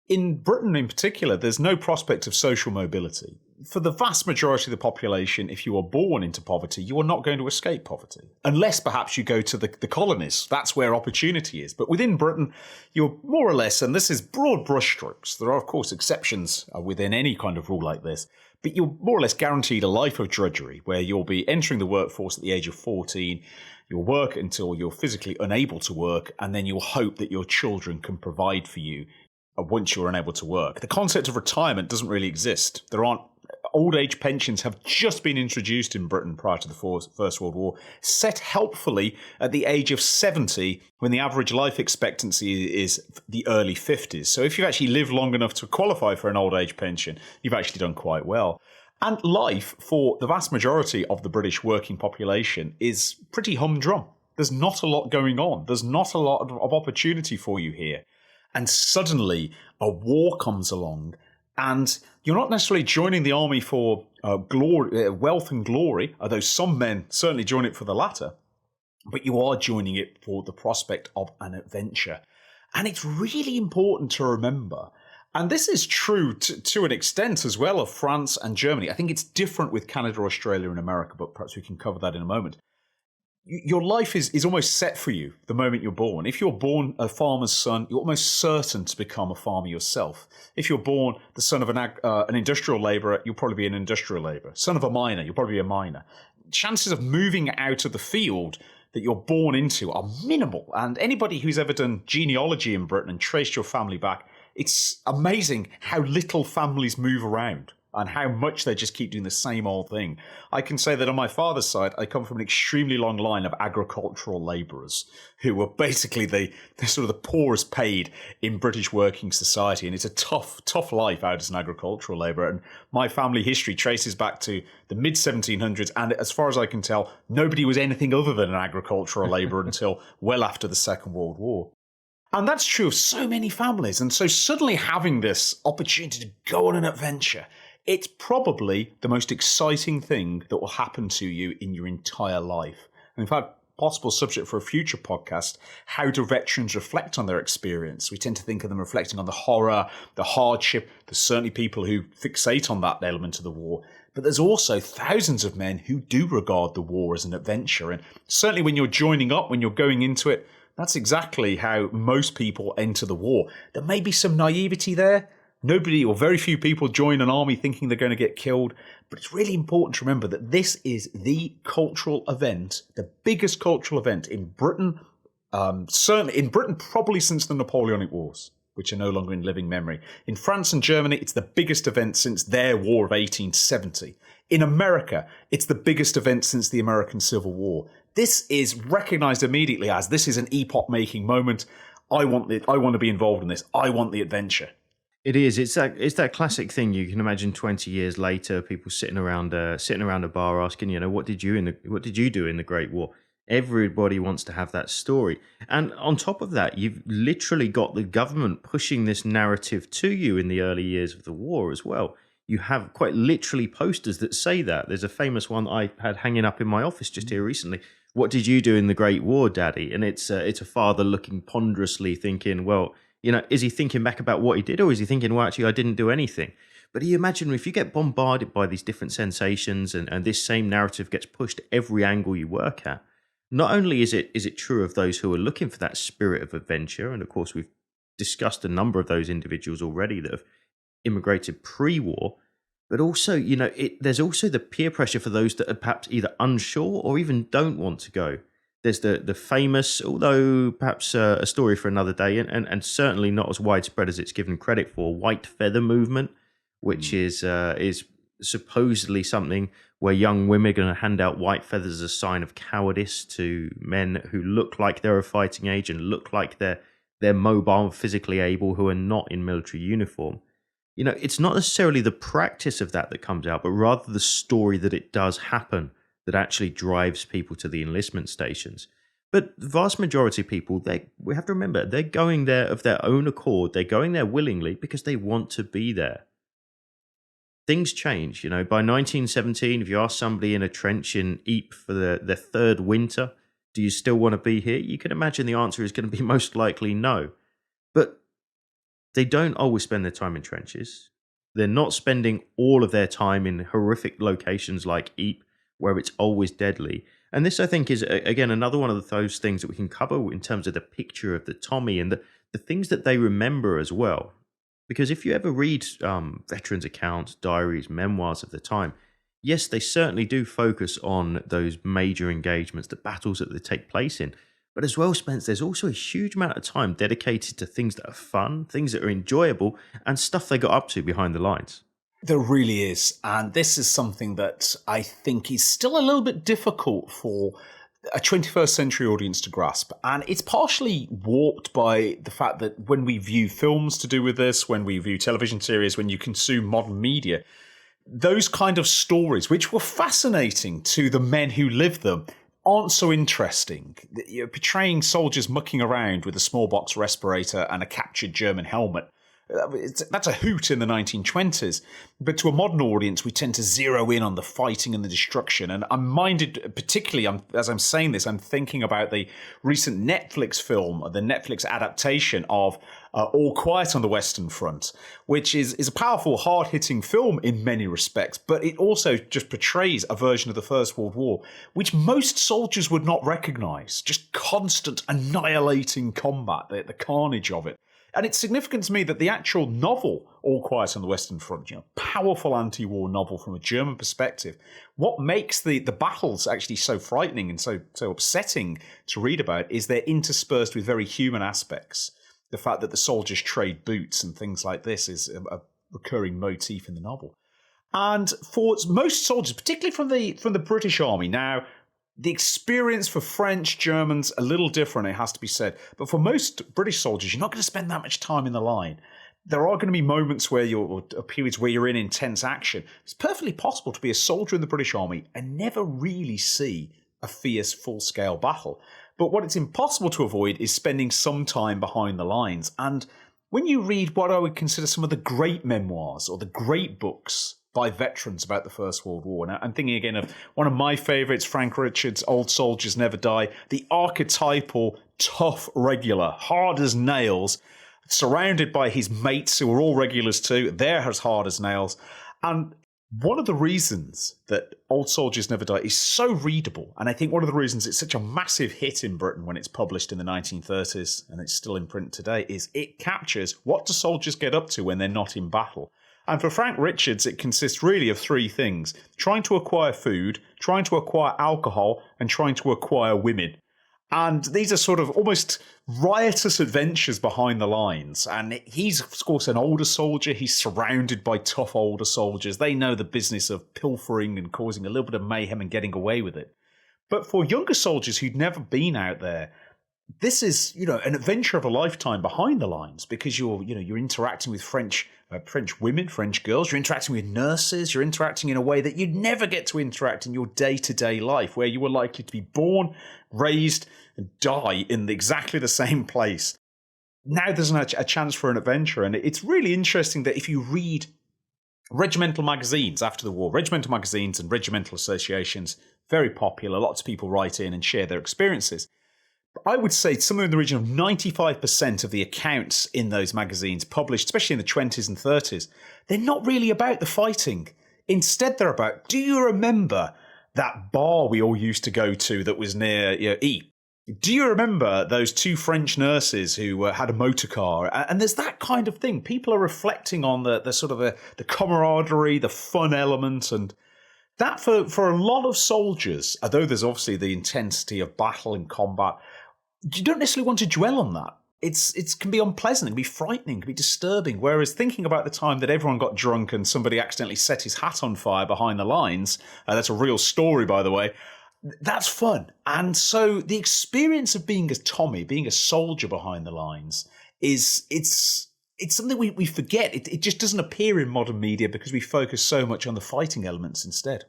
In Britain in particular, there's no prospect of social mobility. For the vast majority of the population, if you are born into poverty, you are not going to escape poverty. Unless perhaps you go to the colonies. That's where opportunity is. But within Britain, you're more or less, and this is broad brushstrokes, there are of course exceptions within any kind of rule like this, but you're more or less guaranteed a life of drudgery where you'll be entering the workforce at the age of 14, you'll work until you're physically unable to work, and then you'll hope that your children can provide for you once you're unable to work. The concept of retirement doesn't really exist. Old age pensions have just been introduced in Britain prior to the First World War, set helpfully at the age of 70, when the average life expectancy is the early 50s. So if you've actually lived long enough to qualify for an old age pension, you've actually done quite well. And life for the vast majority of the British working population is pretty humdrum. There's not a lot going on. There's not a lot of opportunity for you here. And suddenly a war comes along, and you're not necessarily joining the army for wealth and glory, although some men certainly join it for the latter, but you are joining it for the prospect of an adventure. And it's really important to remember, and this is true to an extent as well of France and Germany. I think it's different with Canada, Australia, and America, but perhaps we can cover that in a moment. your life is almost set for you the moment you're born. If you're born a farmer's son, you're almost certain to become a farmer yourself. If you're born the son of an industrial labourer, you'll probably be an industrial labourer. Son of a miner, you'll probably be a miner. Chances of moving out of the field that you're born into are minimal. And anybody who's ever done genealogy in Britain and traced your family back, it's amazing how little families move around and how much they just keep doing the same old thing. I can say that on my father's side, I come from an extremely long line of agricultural labourers who were basically they're sort of the poorest paid in British working society. And it's a tough life out as an agricultural labourer. And my family history traces back to the mid-1700s. And as far as I can tell, nobody was anything other than an agricultural labourer until well after the Second World War. And that's true of so many families. And so suddenly having this opportunity to go on an adventure, it's probably the most exciting thing that will happen to you in your entire life. And in fact, possible subject for a future podcast, how do veterans reflect on their experience? We tend to think of them reflecting on the horror, the hardship. There's certainly people who fixate on that element of the war. But there's also thousands of men who do regard the war as an adventure. And certainly when you're joining up, when you're going into it, that's exactly how most people enter the war. There may be some naivety there. Nobody or very few people join an army thinking they're going to get killed. But it's really important to remember that this is the cultural event, the biggest cultural event in Britain, certainly in Britain probably since the Napoleonic Wars, which are no longer in living memory. In France and Germany, it's the biggest event since their War of 1870. In America, it's the biggest event since the American Civil War. This is recognized immediately as this is an epoch-making moment. I want to be involved in this. I want the adventure. It is. It's that classic thing. You can imagine 20 years later, people sitting around a bar asking, what did you do in the Great War? Everybody wants to have that story. And on top of that, you've literally got the government pushing this narrative to you in the early years of the war as well. You have quite literally posters that say that. There's a famous one I had hanging up in my office just here recently. What did you do in the Great War, Daddy? And it's a father looking ponderously thinking, well, is he thinking back about what he did, or is he thinking, well, actually, I didn't do anything? But you imagine if you get bombarded by these different sensations and this same narrative gets pushed every angle you work at, not only is it true of those who are looking for that spirit of adventure, and of course we've discussed a number of those individuals already that have immigrated pre-war, but also, there's also the peer pressure for those that are perhaps either unsure or even don't want to go. There's the famous, although perhaps a story for another day, and certainly not as widespread as it's given credit for, white feather movement, which is supposedly something where young women are going to hand out white feathers as a sign of cowardice to men who look like they're of fighting age and look like they're mobile, physically able, who are not in military uniform. It's not necessarily the practice of that comes out, but rather the story that it does happen that actually drives people to the enlistment stations. But the vast majority of people, we have to remember, they're going there of their own accord. They're going there willingly because they want to be there. Things change. By 1917, if you ask somebody in a trench in Ypres for their third winter, do you still want to be here? You can imagine the answer is going to be most likely no. But they don't always spend their time in trenches. They're not spending all of their time in horrific locations like Ypres, where it's always deadly. And this, I think, is, again, another one of those things that we can cover in terms of the picture of the Tommy and the things that they remember as well. Because if you ever read veterans' accounts, diaries, memoirs of the time, yes, they certainly do focus on those major engagements, the battles that they take place in. But as well, Spence, there's also a huge amount of time dedicated to things that are fun, things that are enjoyable, and stuff they got up to behind the lines. There really is. And this is something that I think is still a little bit difficult for a 21st century audience to grasp. And it's partially warped by the fact that when we view films to do with this, when we view television series, when you consume modern media, those kind of stories, which were fascinating to the men who lived them, aren't so interesting. You're portraying soldiers mucking around with a smallpox respirator and a captured German helmet. That's a hoot in the 1920s. But to a modern audience, we tend to zero in on the fighting and the destruction. And I'm minded, particularly, as I'm saying this, I'm thinking about the recent Netflix film, the Netflix adaptation of All Quiet on the Western Front, which is a powerful, hard-hitting film in many respects, but it also just portrays a version of the First World War, which most soldiers would not recognise. Just constant, annihilating combat, the carnage of it. And it's significant to me that the actual novel, All Quiet on the Western Front, powerful anti-war novel from a German perspective, what makes the battles actually so frightening and so upsetting to read about is they're interspersed with very human aspects. The fact that the soldiers trade boots and things like this is a recurring motif in the novel. And for most soldiers, particularly from the British Army, now, the experience for French, Germans, a little different, it has to be said. But for most British soldiers, you're not going to spend that much time in the line. There are going to be moments or periods where you're in intense action. It's perfectly possible to be a soldier in the British Army and never really see a fierce, full-scale battle. But what it's impossible to avoid is spending some time behind the lines. And when you read what I would consider some of the great memoirs or the great books by veterans about the First World War. Now, I'm thinking again of one of my favourites, Frank Richards' Old Soldiers Never Die, the archetypal, tough regular, hard as nails, surrounded by his mates who are all regulars too. They're as hard as nails. And one of the reasons that Old Soldiers Never Die is so readable, and I think one of the reasons it's such a massive hit in Britain when it's published in the 1930s and it's still in print today, is it captures what do soldiers get up to when they're not in battle. And for Frank Richards, it consists really of three things: trying to acquire food, trying to acquire alcohol, and trying to acquire women. And these are sort of almost riotous adventures behind the lines. And he's, of course, an older soldier. He's surrounded by tough older soldiers. They know the business of pilfering and causing a little bit of mayhem and getting away with it. But for younger soldiers who'd never been out there, this is, an adventure of a lifetime behind the lines, because you're interacting with French women, French girls. You're interacting with nurses. You're interacting in a way that you'd never get to interact in your day-to-day life, where you were likely to be born, raised, and die in exactly the same place. Now there's a chance for an adventure, and it's really interesting that if you read regimental magazines after the war, regimental magazines and regimental associations, very popular. Lots of people write in and share their experiences. I would say somewhere in the region of 95% of the accounts in those magazines published, especially in the 20s and 30s, they're not really about the fighting. Instead, they're about, do you remember that bar we all used to go to that was near Ypres? Do you remember those two French nurses who had a motor car? And there's that kind of thing. People are reflecting on the sort of the camaraderie, the fun element, and that for a lot of soldiers, although there's obviously the intensity of battle and combat, you don't necessarily want to dwell on that. It can be unpleasant, it can be frightening, it can be disturbing. Whereas thinking about the time that everyone got drunk and somebody accidentally set his hat on fire behind the lines, that's a real story, by the way, that's fun. And so the experience of being a Tommy, being a soldier behind the lines, it's something we forget. It just doesn't appear in modern media because we focus so much on the fighting elements instead.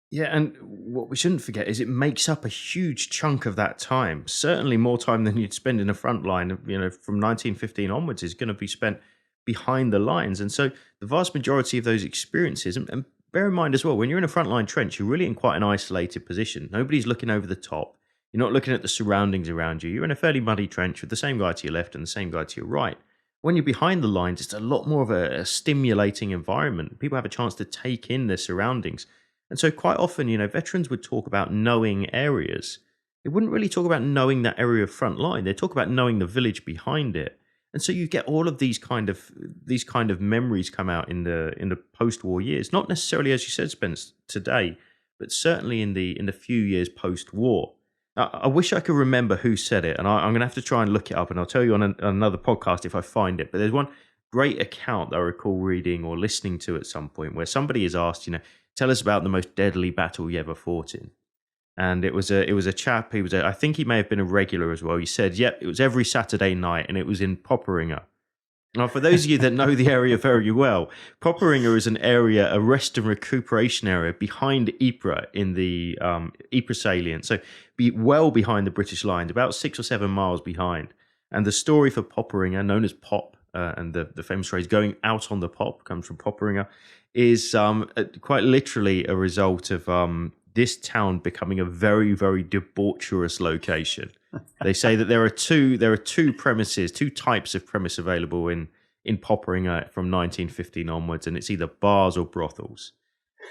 Yeah, and what we shouldn't forget is it makes up a huge chunk of that time. Certainly more time than you'd spend in the front line. From 1915 onwards is going to be spent behind the lines. And so the vast majority of those experiences, and bear in mind as well, when you're in a frontline trench, you're really in quite an isolated position. Nobody's looking over the top. You're not looking at the surroundings around you. You're in a fairly muddy trench with the same guy to your left and the same guy to your right. When you're behind the lines, it's a lot more of a stimulating environment. People have a chance to take in their surroundings. And so quite often, veterans would talk about knowing areas. They wouldn't really talk about knowing that area of front line. They talk about knowing the village behind it. And so you get all of these kind of memories come out in the post-war years. Not necessarily, as you said, Spence, today, but certainly in the few years post-war. I wish I could remember who said it, and I'm going to have to try and look it up, and I'll tell you on another podcast if I find it. But there's one great account that I recall reading or listening to at some point where somebody is asked, tell us about the most deadly battle you ever fought in. And it was a chap. I think he may have been a regular as well. He said, yep, it was every Saturday night, and it was in Popperinga. Now, for those of you that know the area very well, Popperinga is an area, a rest and recuperation area behind Ypres in the Ypres salient. So well behind the British lines, about 6 or 7 miles behind. And the story for Popperinga, known as Pop, and the famous phrase "going out on the pop" comes from Popperinger, is quite literally a result of this town becoming a very, very debaucherous location. They say that there are two premises, two types of premise available in Popperinger from 1915 onwards, and it's either bars or brothels.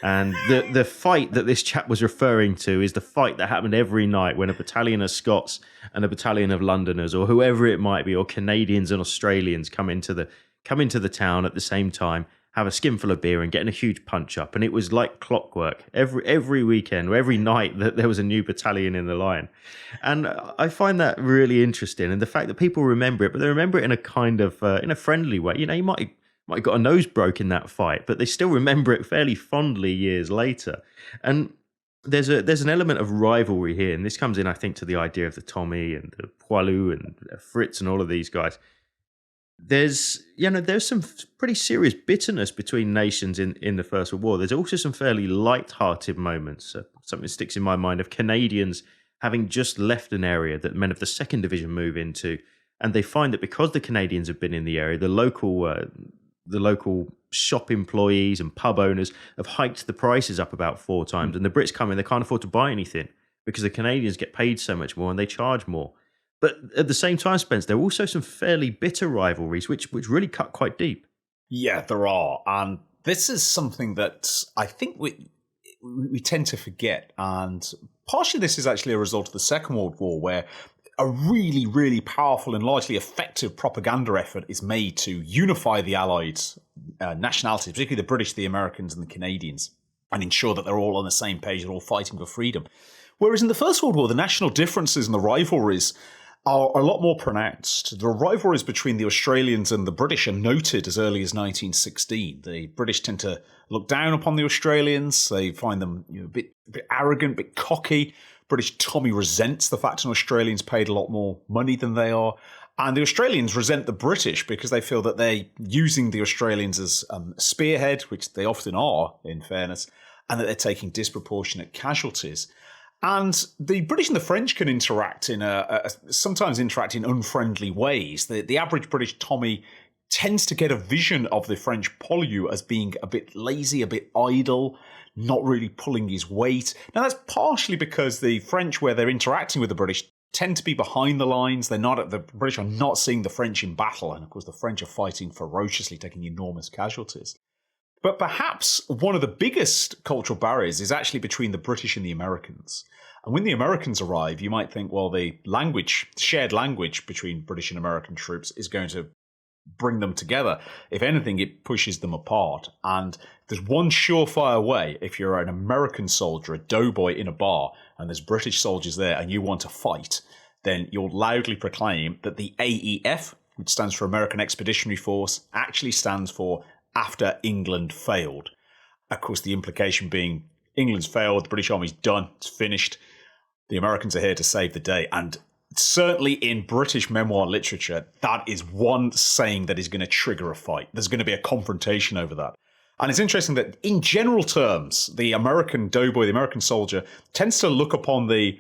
And the fight that this chap was referring to is the fight that happened every night when a battalion of Scots and a battalion of Londoners, or whoever it might be, or Canadians and Australians come into the town at the same time, have a skinful of beer and get in a huge punch up. And it was like clockwork every weekend or every night that there was a new battalion in the line. And I find that really interesting, and the fact that people remember it, but they remember it in a kind of in a friendly way. You might have got a nose broke in that fight, but they still remember it fairly fondly years later. And there's an element of rivalry here, and this comes in, I think, to the idea of the Tommy and the Poilu and Fritz and all of these guys. There's some pretty serious bitterness between nations in the First World War. There's also some fairly light-hearted moments. Something sticks in my mind of Canadians having just left an area that men of the 2nd Division move into, and they find that because the Canadians have been in the area, the local shop employees and pub owners have hiked the prices up about 4 times, and the Brits come in, they can't afford to buy anything because the Canadians get paid so much more and they charge more. But at the same time, Spence, there are also some fairly bitter rivalries which really cut quite deep. Yeah, there are. And this is something that I think we tend to forget. And partially this is actually a result of the Second World War, where a really, really powerful and largely effective propaganda effort is made to unify the Allied nationalities, particularly the British, the Americans, and the Canadians, and ensure that they're all on the same page, they're all fighting for freedom. Whereas in the First World War, the national differences and the rivalries are a lot more pronounced. The rivalries between the Australians and the British are noted as early as 1916. The British tend to look down upon the Australians. They find them a bit arrogant, a bit cocky. British Tommy resents the fact an Australian's paid a lot more money than they are. And the Australians resent the British because they feel that they're using the Australians as spearhead, which they often are, in fairness, and that they're taking disproportionate casualties. And the British and the French can interact sometimes interact in unfriendly ways. The average British Tommy tends to get a vision of the French Poilu as being a bit lazy, a bit idle, not really pulling his weight. Now, that's partially because the French, where they're interacting with the British, tend to be behind the lines. The British are not seeing the French in battle. And of course, the French are fighting ferociously, taking enormous casualties. But perhaps one of the biggest cultural barriers is actually between the British and the Americans. And when the Americans arrive, you might think, well, the shared language between British and American troops is going to bring them together. If anything, it pushes them apart. And there's one surefire way. If you're an American soldier, a doughboy in a bar, and there's British soldiers there and you want to fight, then you'll loudly proclaim that the AEF, which stands for American Expeditionary Force, actually stands for After England Failed. Of course, the implication being England's failed, the British Army's done, it's finished. The Americans are here to save the day. And certainly in British memoir literature, that is one saying that is going to trigger a fight. There's going to be a confrontation over that. And it's interesting that in general terms, the American doughboy, the American soldier, tends to look upon the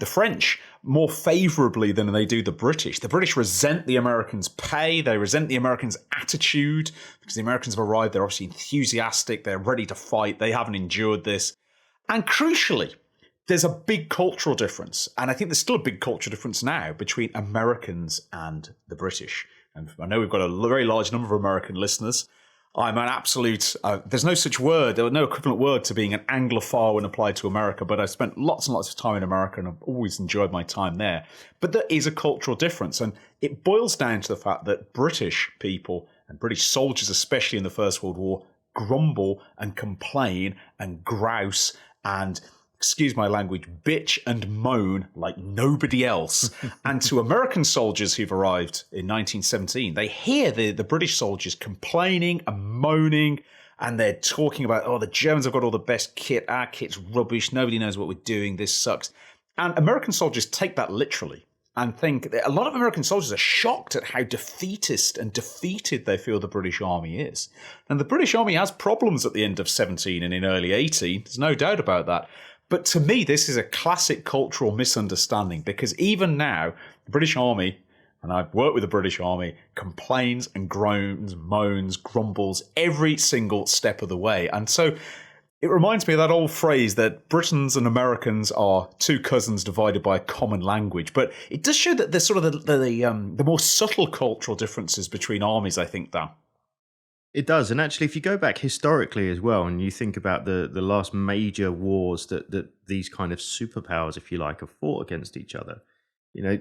French more favourably than they do the British. The British resent the Americans' pay. They resent the Americans' attitude because the Americans have arrived. They're obviously enthusiastic. They're ready to fight. They haven't endured this. And crucially, there's a big cultural difference. And I think there's still a big cultural difference now between Americans and the British. And I know we've got a very large number of American listeners. I'm an absolute, there's no such word, there was no equivalent word to being an Anglophile when applied to America, but I've spent lots and lots of time in America and I've always enjoyed my time there. But there is a cultural difference, and it boils down to the fact that British people, and British soldiers especially in the First World War, grumble and complain and grouse and, excuse my language, bitch and moan like nobody else. And to American soldiers who've arrived in 1917, they hear the British soldiers complaining and moaning, and they're talking about, oh, the Germans have got all the best kit, our kit's rubbish, nobody knows what we're doing, this sucks. And American soldiers take that literally and think that a lot of American soldiers are shocked at how defeatist and defeated they feel the British Army is. And the British Army has problems at the end of 17 and in early 18, there's no doubt about that. But to me, this is a classic cultural misunderstanding because even now, the British Army and I've worked with the British Army, complains and groans, moans, grumbles every single step of the way. And so it reminds me of that old phrase that Britons and Americans are two cousins divided by a common language. But it does show that there's sort of the more subtle cultural differences between armies, I think, Dan. It does. And actually, if you go back historically as well, and you think about the last major wars that these kind of superpowers, if you like, have fought against each other, you know,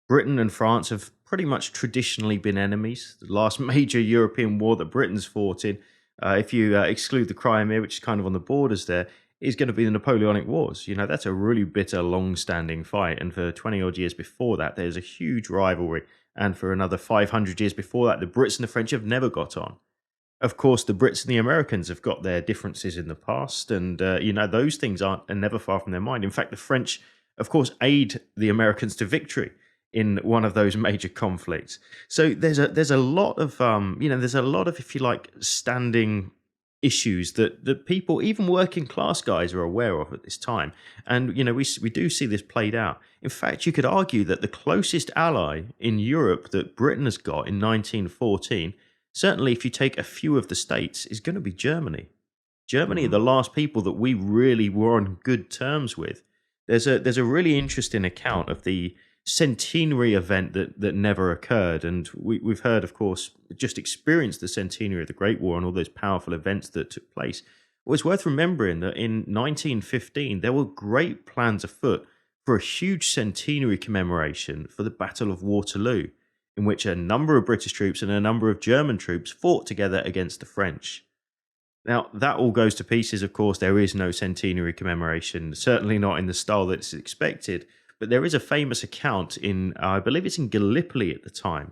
Britain and France have pretty much traditionally been enemies. The last major European war that Britain's fought in, if you exclude the Crimea, which is kind of on the borders there, is going to be the Napoleonic Wars. You know, that's a really bitter, long-standing fight. And for 20-odd years before that, there's a huge rivalry. And for another 500 years before that, the Brits and the French have never got on. Of course, the Brits and the Americans have got their differences in the past. And, you know, those things are never far from their mind. In fact, the French, of course, aid the Americans to victory in one of those major conflicts. So there's a lot of there's a lot of, if you like, standing issues that people, even working class guys, are aware of at this time. And you know, we do see this played out. In fact, you could argue that the closest ally in Europe that Britain has got in 1914, certainly if you take a few of the states, is going to be Germany. Germany are the last people that we really were on good terms with. There's a really interesting account of the centenary event that never occurred, and we've heard, of course, just experienced the centenary of the Great War and all those powerful events that took place. Well, it's worth remembering that in 1915 there were great plans afoot for a huge centenary commemoration for the Battle of Waterloo, in which a number of British troops and a number of German troops fought together against the French. Now, that all goes to pieces, of course. There is no centenary commemoration, certainly not in the style that's expected. But there is a famous account in, I believe it's in Gallipoli at the time.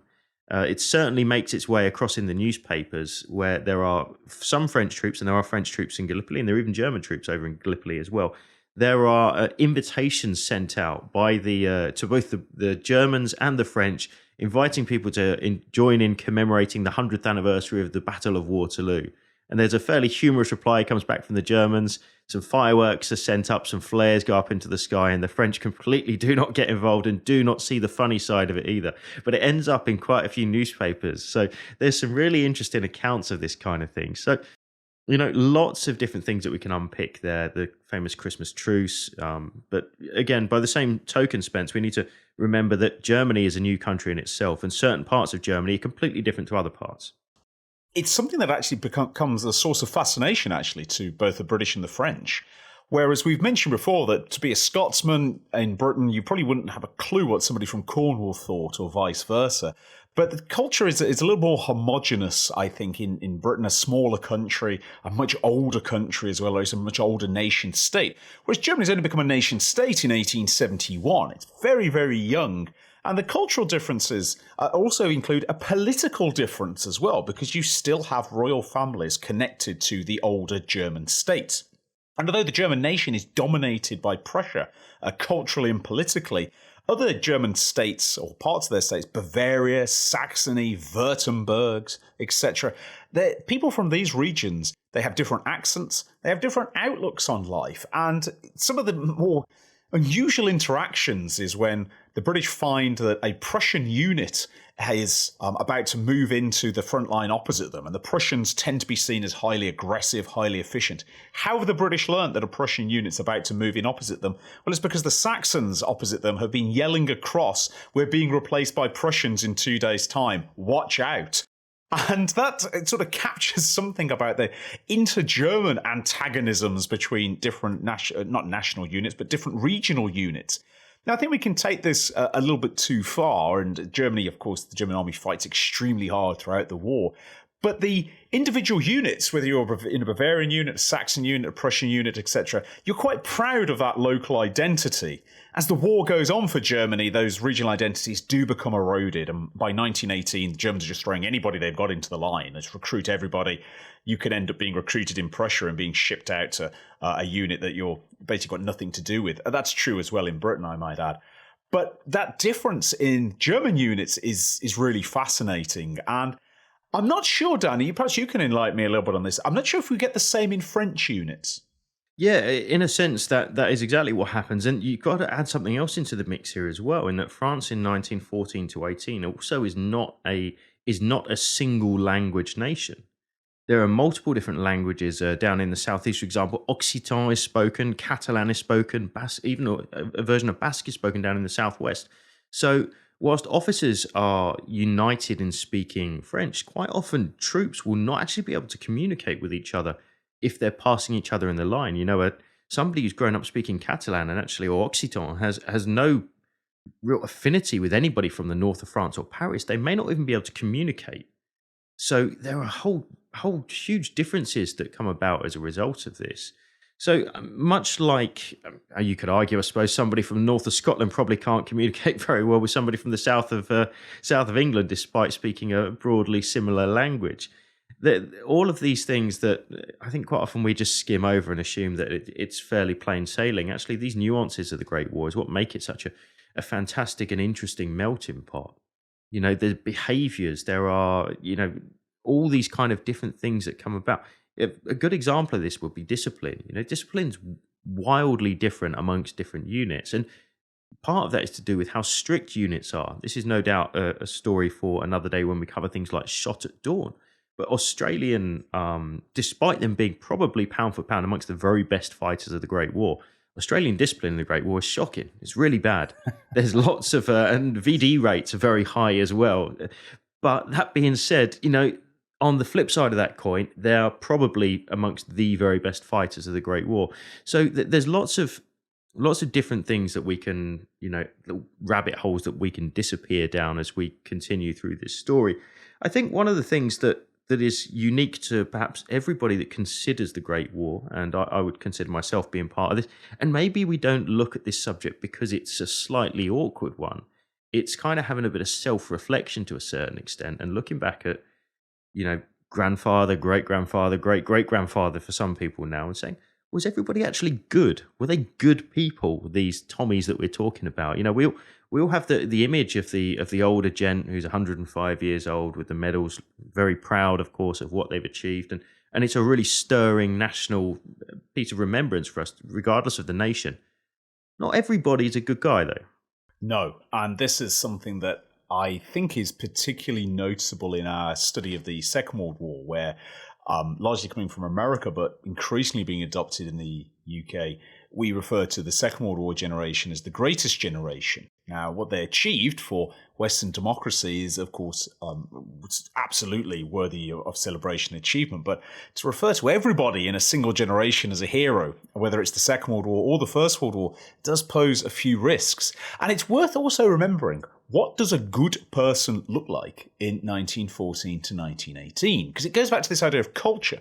It certainly makes its way across in the newspapers, where there are some French troops, and there are French troops in Gallipoli, and there are even German troops over in Gallipoli as well. There are invitations sent out by to both the Germans and the French, inviting people to join in commemorating the 100th anniversary of the Battle of Waterloo. And there's a fairly humorous reply comes back from the Germans. Some fireworks are sent up, some flares go up into the sky, and the French completely do not get involved and do not see the funny side of it either. But it ends up in quite a few newspapers. So there's some really interesting accounts of this kind of thing. So, you know, lots of different things that we can unpick there. The famous Christmas truce. But again, by the same token, Spence, we need to remember that Germany is a new country in itself, and certain parts of Germany are completely different to other parts. It's something that actually becomes a source of fascination, actually, to both the British and the French. Whereas we've mentioned before that to be a Scotsman in Britain, you probably wouldn't have a clue what somebody from Cornwall thought, or vice versa. But the culture is a little more homogenous, I think, in Britain, a smaller country, a much older country as well, as a much older nation state. Whereas Germany's only become a nation state in 1871. It's very, very young. And the cultural differences also include a political difference as well, because you still have royal families connected to the older German states. And although the German nation is dominated by Prussia, culturally and politically, other German states, or parts of their states, Bavaria, Saxony, Württemberg, etc., people from these regions, they have different accents, they have different outlooks on life, and some of the more unusual interactions is when the British find that a Prussian unit is about to move into the front line opposite them, and the Prussians tend to be seen as highly aggressive, highly efficient. How have the British learnt that a Prussian unit's about to move in opposite them? Well, it's because the Saxons opposite them have been yelling across, "We're being replaced by Prussians in 2 days' time. Watch out." And that sort of captures something about the inter-German antagonisms between different, not national units, but different regional units. Now, I think we can take this a little bit too far, and Germany, of course, the German army fights extremely hard throughout the war. But the individual units, whether you're in a Bavarian unit, a Saxon unit, a Prussian unit, etc., you're quite proud of that local identity. As the war goes on for Germany, those regional identities do become eroded. And by 1918, the Germans are just throwing anybody they've got into the line. They just recruit everybody. You can end up being recruited in Prussia and being shipped out to a unit that you're basically got nothing to do with. That's true as well in Britain, I might add. But that difference in German units is really fascinating. And I'm not sure, Danny, perhaps you can enlighten me a little bit on this. I'm not sure if we get the same in French units. Yeah, in a sense, that is exactly what happens, and you've got to add something else into the mix here as well. In that France in 1914 to 18 also is not a single language nation. There are multiple different languages down in the southeast. For example, Occitan is spoken, Catalan is spoken, even a version of Basque is spoken down in the southwest. So, whilst officers are united in speaking French, quite often troops will not actually be able to communicate with each other if they're passing each other in the line. Somebody who's grown up speaking Catalan and actually or Occitan has no real affinity with anybody from the north of France or Paris. They may not even be able to communicate. So there are whole huge differences that come about as a result of this. So much like you could argue, I suppose somebody from the north of Scotland probably can't communicate very well with somebody from the south of England, despite speaking a broadly similar language. All of these things that I think quite often we just skim over and assume that it's fairly plain sailing. Actually, these nuances of the Great War is what make it such a fantastic and interesting melting pot. The behaviors, there are, all these kind of different things that come about. A good example of this would be discipline. Discipline's wildly different amongst different units. And part of that is to do with how strict units are. This is no doubt a story for another day when we cover things like shot at dawn. But Australian, despite them being probably pound for pound amongst the very best fighters of the Great War, Australian discipline in the Great War is shocking. It's really bad. There's lots of, and VD rates are very high as well. But that being said, on the flip side of that coin, they are probably amongst the very best fighters of the Great War. So there's lots of different things that we can, little rabbit holes that we can disappear down as we continue through this story. I think one of the things that is unique to perhaps everybody that considers the Great War, and I would consider myself being part of this, and maybe we don't look at this subject because it's a slightly awkward one. It's kind of having a bit of self-reflection to a certain extent and looking back at, grandfather, great-grandfather, great-great-grandfather for some people now and saying, was everybody actually good? Were they good people, these Tommies that we're talking about? We all have the image of the older gent who's 105 years old with the medals, very proud, of course, of what they've achieved. And it's a really stirring national piece of remembrance for us, regardless of the nation. Not everybody's a good guy, though. No, and this is something that I think is particularly noticeable in our study of the Second World War, where largely coming from America, but increasingly being adopted in the UK, we refer to the Second World War generation as the greatest generation. Now, what they achieved for Western democracy is, of course, absolutely worthy of celebration and achievement, but to refer to everybody in a single generation as a hero, whether it's the Second World War or the First World War, does pose a few risks. And it's worth also remembering, what does a good person look like in 1914 to 1918? Because it goes back to this idea of culture.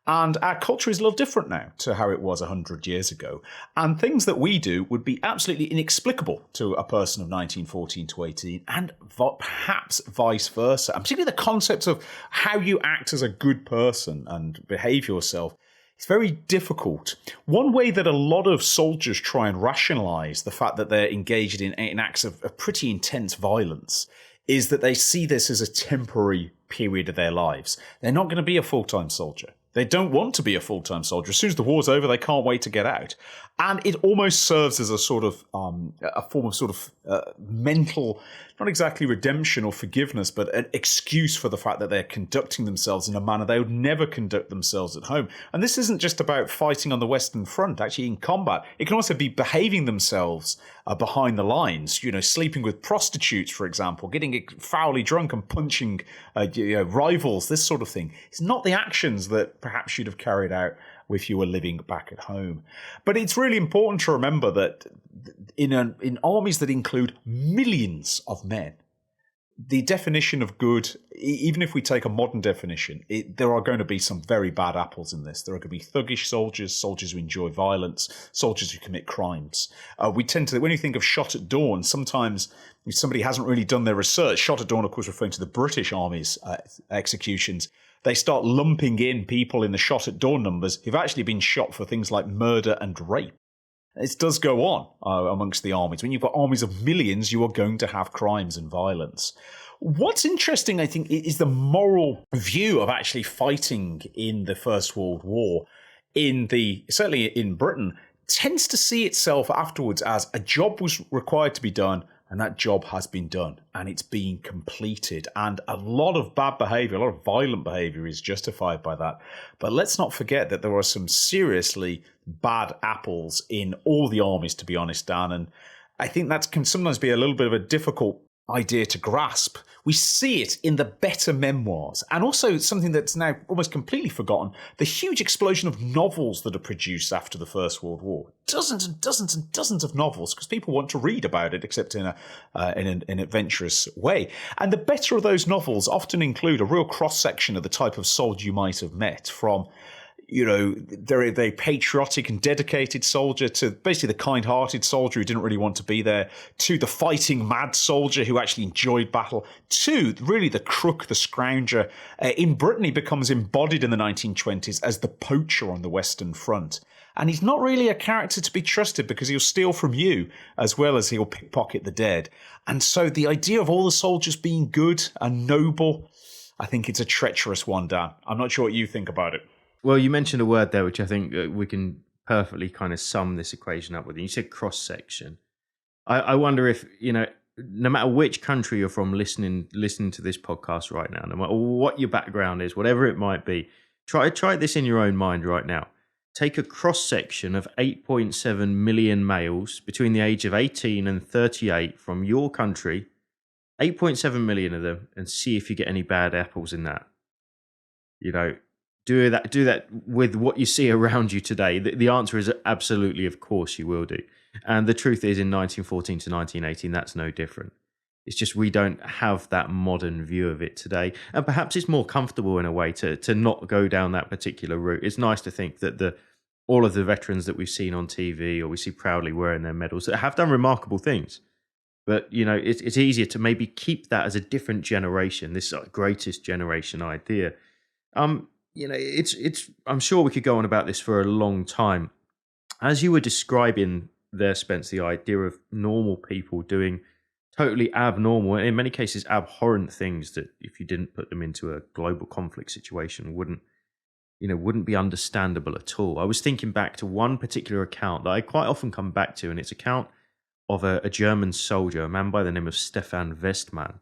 And our culture is a little different now to how it was 100 years ago. And things that we do would be absolutely inexplicable to a person of 1914 to 18, and perhaps vice versa. And particularly the concept of how you act as a good person and behave yourself. It's very difficult. One way that a lot of soldiers try and rationalize the fact that they're engaged in acts of pretty intense violence is that they see this as a temporary period of their lives. They're not going to be a full-time soldier. They don't want to be a full-time soldier. As soon as the war's over, they can't wait to get out. And it almost serves as a sort of a form of sort of mental, not exactly redemption or forgiveness, but an excuse for the fact that they're conducting themselves in a manner they would never conduct themselves at home. And this isn't just about fighting on the Western Front, actually in combat. It can also be behaving themselves behind the lines, sleeping with prostitutes, for example, getting foully drunk and punching rivals, this sort of thing. It's not the actions that perhaps you'd have carried out if you were living back at home. But it's really important to remember that in armies that include millions of men, the definition of good, even if we take a modern definition, there are going to be some very bad apples in this. There are going to be thuggish soldiers, soldiers who enjoy violence, soldiers who commit crimes. We tend to, when you think of shot at dawn, sometimes if somebody hasn't really done their research, shot at dawn, of course, referring to the British Army's executions, they start lumping in people in the shot at dawn numbers who've actually been shot for things like murder and rape. It does go on amongst the armies. When you've got armies of millions, you are going to have crimes and violence. What's interesting, I think, is the moral view of actually fighting in the First World War certainly in Britain, tends to see itself afterwards as a job was required to be done, and that job has been done, and it's being completed. And a lot of bad behavior, a lot of violent behavior is justified by that. But let's not forget that there are some seriously bad apples in all the armies, to be honest, Dan. And I think that can sometimes be a little bit of a difficult idea to grasp. We see it in the better memoirs, and also something that's now almost completely forgotten, the huge explosion of novels that are produced after the First World War. Dozens and dozens and dozens of novels, because people want to read about it, except in an adventurous way. And the better of those novels often include a real cross-section of the type of soldier you might have met, from they're a patriotic and dedicated soldier to basically the kind-hearted soldier who didn't really want to be there, to the fighting mad soldier who actually enjoyed battle, to really the crook, the scrounger. In Britain, he becomes embodied in the 1920s as the poacher on the Western Front. And he's not really a character to be trusted because he'll steal from you as well as he'll pickpocket the dead. And so the idea of all the soldiers being good and noble, I think it's a treacherous one, Dan. I'm not sure what you think about it. Well, you mentioned a word there, which I think we can perfectly kind of sum this equation up with. You said cross-section. I wonder if, no matter which country you're from listening to this podcast right now, no matter what your background is, whatever it might be, try this in your own mind right now. Take a cross-section of 8.7 million males between the age of 18 and 38 from your country, 8.7 million of them, and see if you get any bad apples in that. Do that with what you see around you today. The answer is absolutely, of course, you will do. And the truth is, in 1914 to 1918, that's no different. It's just we don't have that modern view of it today. And perhaps it's more comfortable in a way to not go down that particular route. It's nice to think that all of the veterans that we've seen on TV or we see proudly wearing their medals that have done remarkable things. But, it's easier to maybe keep that as a different generation, this greatest generation idea. It's. I'm sure we could go on about this for a long time. As you were describing there, Spence, the idea of normal people doing totally abnormal, in many cases abhorrent things that if you didn't put them into a global conflict situation wouldn't be understandable at all. I was thinking back to one particular account that I quite often come back to, and it's an account of a German soldier, a man by the name of Stefan Westman,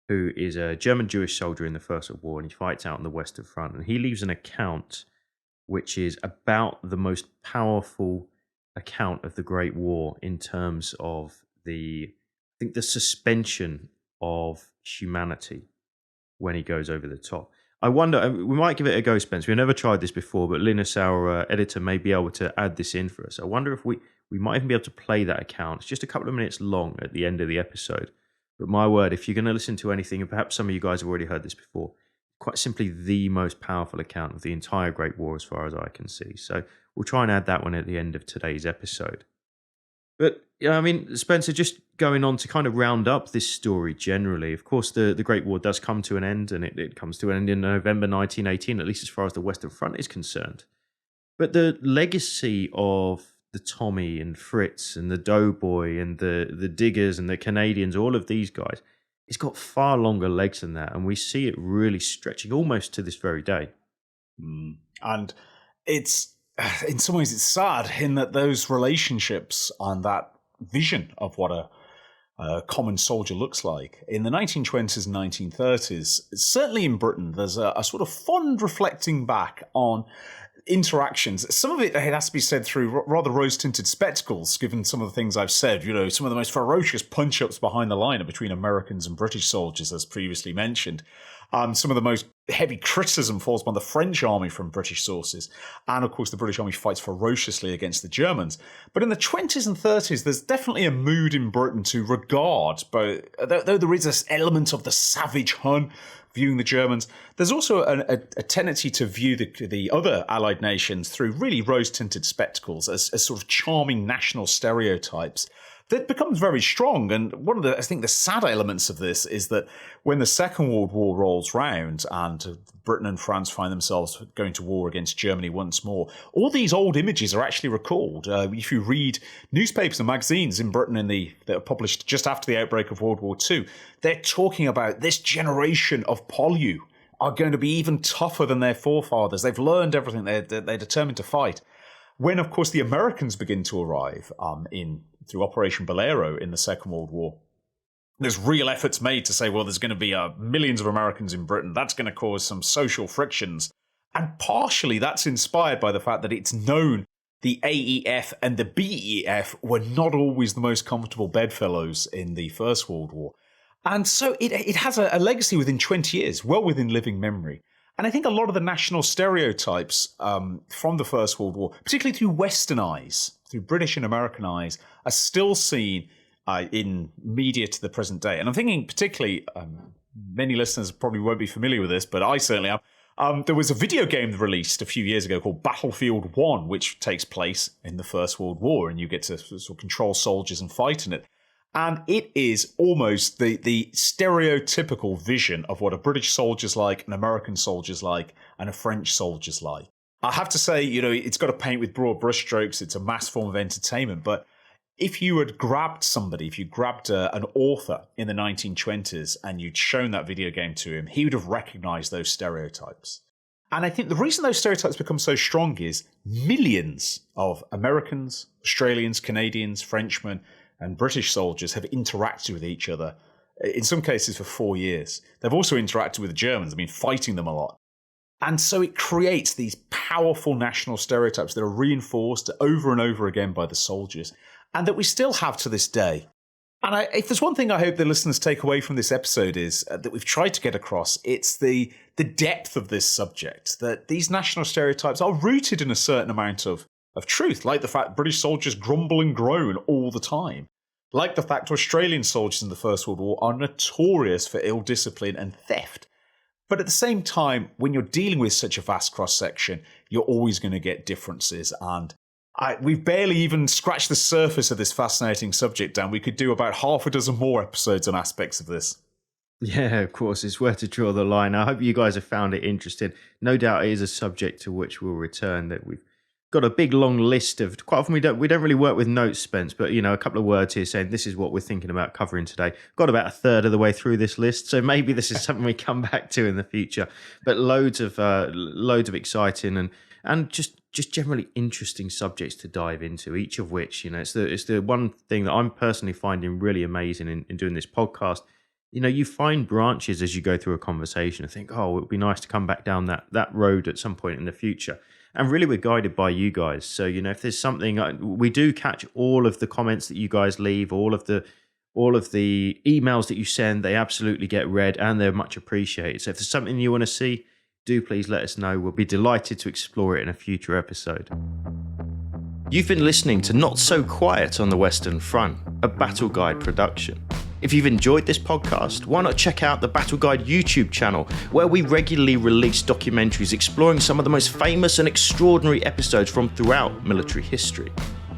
who is a German Jewish soldier in the First World War, and he fights out on the Western Front. And he leaves an account which is about the most powerful account of the Great War in terms of the suspension of humanity when he goes over the top. I wonder, we might give it a go, Spence. We've never tried this before, but Linus, our editor, may be able to add this in for us. I wonder if we might even be able to play that account. It's just a couple of minutes long at the end of the episode. But my word, if you're going to listen to anything, and perhaps some of you guys have already heard this before, quite simply the most powerful account of the entire Great War as far as I can see. So we'll try and add that one at the end of today's episode. But, Spencer, just going on to kind of round up this story generally, of course, the Great War does come to an end, and it comes to an end in November 1918, at least as far as the Western Front is concerned. But the legacy of the Tommy and Fritz and the Doughboy and the Diggers and the Canadians, all of these guys, it's got far longer legs than that. And we see it really stretching almost to this very day. And it's, in some ways, it's sad in that those relationships and that vision of what a common soldier looks like in the 1920s and 1930s, certainly in Britain, there's a sort of fond reflecting back on interactions. Some of it has to be said through rather rose-tinted spectacles, given some of the things I've said. Some of the most ferocious punch-ups behind the line are between Americans and British soldiers, as previously mentioned. Some of the most heavy criticism falls upon the French army from British sources. And, of course, the British army fights ferociously against the Germans. But in the 20s and 30s, there's definitely a mood in Britain to regard, though there is this element of the savage Hun viewing the Germans, there's also a tendency to view the other Allied nations through really rose-tinted spectacles as sort of charming national stereotypes that becomes very strong. And one of I think the sad elements of this is that when the Second World War rolls round and Britain and France find themselves going to war against Germany once more, all these old images are actually recalled. If you read newspapers and magazines in Britain that are published just after the outbreak of World War II, they're talking about this generation of Poilu are going to be even tougher than their forefathers. They've learned everything. They're determined to fight. When, of course, the Americans begin to arrive through Operation Bolero in the Second World War, there's real efforts made to say, well, there's going to be millions of Americans in Britain. That's going to cause some social frictions. And partially that's inspired by the fact that it's known the AEF and the BEF were not always the most comfortable bedfellows in the First World War. And so it has a legacy within 20 years, well within living memory. And I think a lot of the national stereotypes from the First World War, particularly through Western eyes, through British and American eyes, are still seen in media to the present day. And I'm thinking particularly, many listeners probably won't be familiar with this, but I certainly am. There was a video game released a few years ago called Battlefield 1, which takes place in the First World War, and you get to sort of control soldiers and fight in it. And it is almost the stereotypical vision of what a British soldier's like, an American soldier's like, and a French soldier's like. I have to say, it's got to paint with broad brushstrokes. It's a mass form of entertainment. But if you had grabbed somebody, if you grabbed an author in the 1920s and you'd shown that video game to him, he would have recognized those stereotypes. And I think the reason those stereotypes become so strong is millions of Americans, Australians, Canadians, Frenchmen, and British soldiers have interacted with each other, in some cases for 4 years. They've also interacted with the Germans, fighting them a lot. And so it creates these powerful national stereotypes that are reinforced over and over again by the soldiers, and that we still have to this day. And if there's one thing I hope the listeners take away from this episode is that we've tried to get across, it's the depth of this subject, that these national stereotypes are rooted in a certain amount of truth, like the fact British soldiers grumble and groan all the time, like the fact Australian soldiers in the First World War are notorious for ill discipline and theft. But at the same time, when you're dealing with such a vast cross-section, you're always going to get differences. And we've barely even scratched the surface of this fascinating subject, Dan. We could do about half a dozen more episodes on aspects of this. Yeah, of course, it's where to draw the line. I hope you guys have found it interesting. No doubt it is a subject to which we'll return, that we've got a big long list of, quite often we don't really work with notes, Spence, but a couple of words here saying this is what we're thinking about covering today. Got about a third of the way through this list, so maybe this is something we come back to in the future. But loads of exciting and just generally interesting subjects to dive into, each of which, it's the one thing that I'm personally finding really amazing in doing this podcast. You find branches as you go through a conversation and think, oh, it would be nice to come back down that road at some point in the future. And really, we're guided by you guys. So, if there's something, we do catch all of the comments that you guys leave, all of the emails that you send. They absolutely get read and they're much appreciated. So if there's something you want to see, do please let us know. We'll be delighted to explore it in a future episode. You've been listening to Not So Quiet on the Western Front, a Battle Guide production. If you've enjoyed this podcast, why not check out the Battle Guide YouTube channel, where we regularly release documentaries exploring some of the most famous and extraordinary episodes from throughout military history.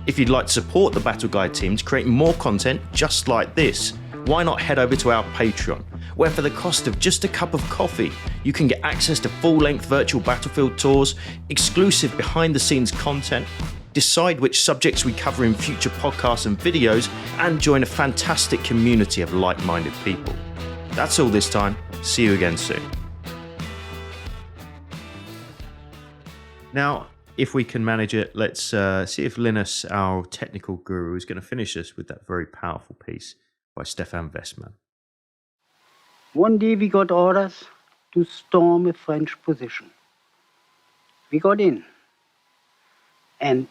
If you'd like to support the Battle Guide team to create more content just like this, why not head over to our Patreon, where for the cost of just a cup of coffee, you can get access to full-length virtual battlefield tours, exclusive behind-the-scenes content, decide which subjects we cover in future podcasts and videos, and join a fantastic community of like-minded people. That's all this time. See you again soon. Now, if we can manage it, let's see if Linus, our technical guru, is going to finish us with that very powerful piece by Stefan Westman. One day we got orders to storm a French position. We got in. And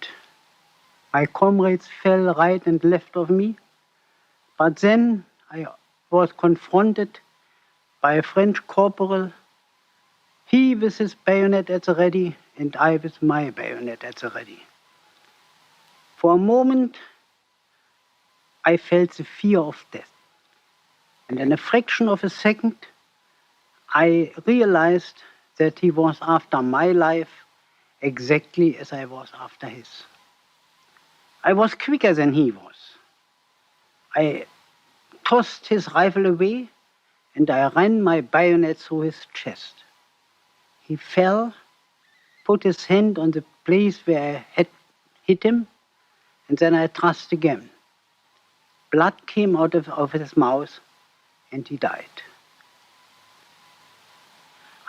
my comrades fell right and left of me. But then I was confronted by a French corporal, he with his bayonet at the ready, and I with my bayonet at the ready. For a moment, I felt the fear of death. And in a fraction of a second, I realized that he was after my life exactly as I was after his. I was quicker than he was. I tossed his rifle away and I ran my bayonet through his chest. He fell, put his hand on the place where I had hit him, and then I thrust again. Blood came out of his mouth and he died.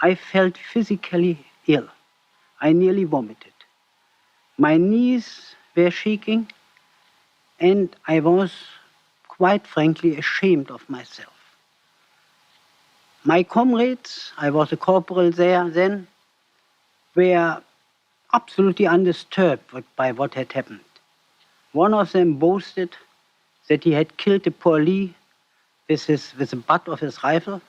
I felt physically ill. I nearly vomited. My knees were shaking, and I was, quite frankly, ashamed of myself. My comrades, I was a corporal there then, were absolutely undisturbed by what had happened. One of them boasted that he had killed a Poilu with the butt of his rifle.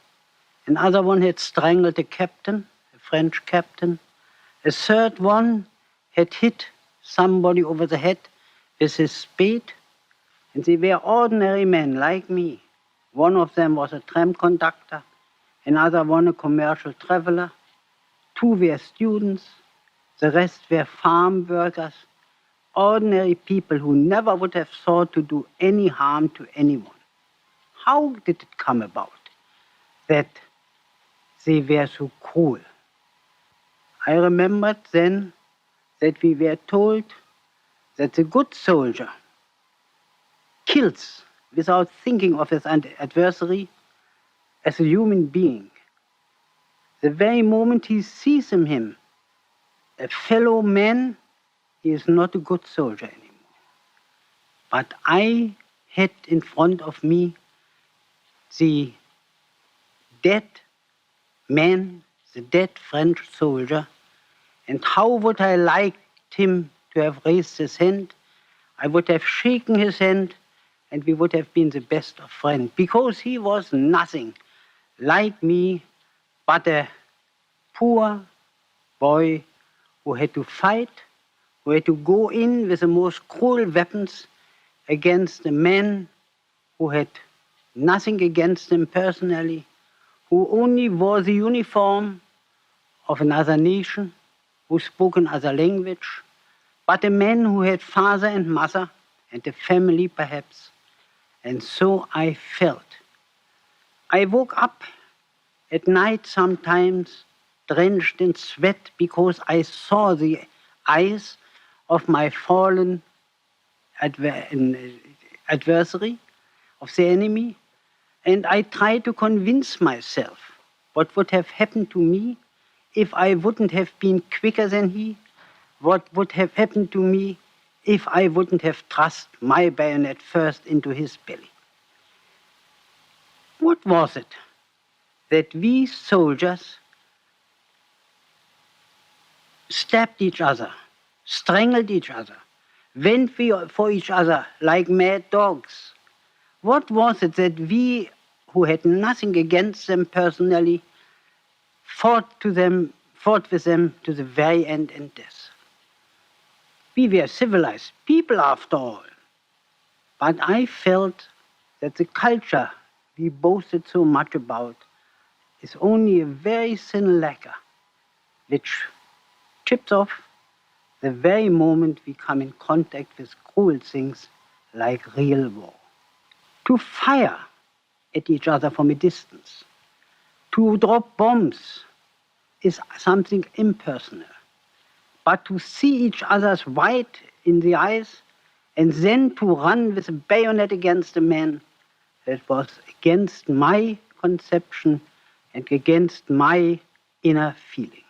Another one had strangled a captain, a French captain. A third one had hit somebody over the head with his spade. And they were ordinary men like me. One of them was a tram conductor, another one a commercial traveler. Two were students, the rest were farm workers, ordinary people who never would have thought to do any harm to anyone. How did it come about that they were so cruel? I remembered then that we were told that the good soldier kills without thinking of his adversary as a human being. The very moment he sees in him a fellow man, he is not a good soldier anymore. But I had in front of me the dead man, the dead French soldier, and how would I liked him to have raised his hand? I would have shaken his hand, and we would have been the best of friends, because he was nothing like me but a poor boy who had to fight, who had to go in with the most cruel weapons against a man who had nothing against him personally, who only wore the uniform of another nation, who spoke another language, but a man who had father and mother and a family perhaps. And so I felt. I woke up at night sometimes drenched in sweat because I saw the eyes of my fallen adversary, of the enemy, and I tried to convince myself what would have happened to me if I wouldn't have been quicker than he, what would have happened to me if I wouldn't have thrust my bayonet first into his belly. What was it that we soldiers stabbed each other, strangled each other, went for each other like mad dogs? What was it that we, who had nothing against them personally, fought with them to the very end and death? We were civilized people after all. But I felt that the culture we boasted so much about is only a very thin lacquer which chips off the very moment we come in contact with cruel things like real war. To fire at each other from a distance, to drop bombs is something impersonal. But to see each other's white in the eyes and then to run with a bayonet against a man, that was against my conception and against my inner feeling.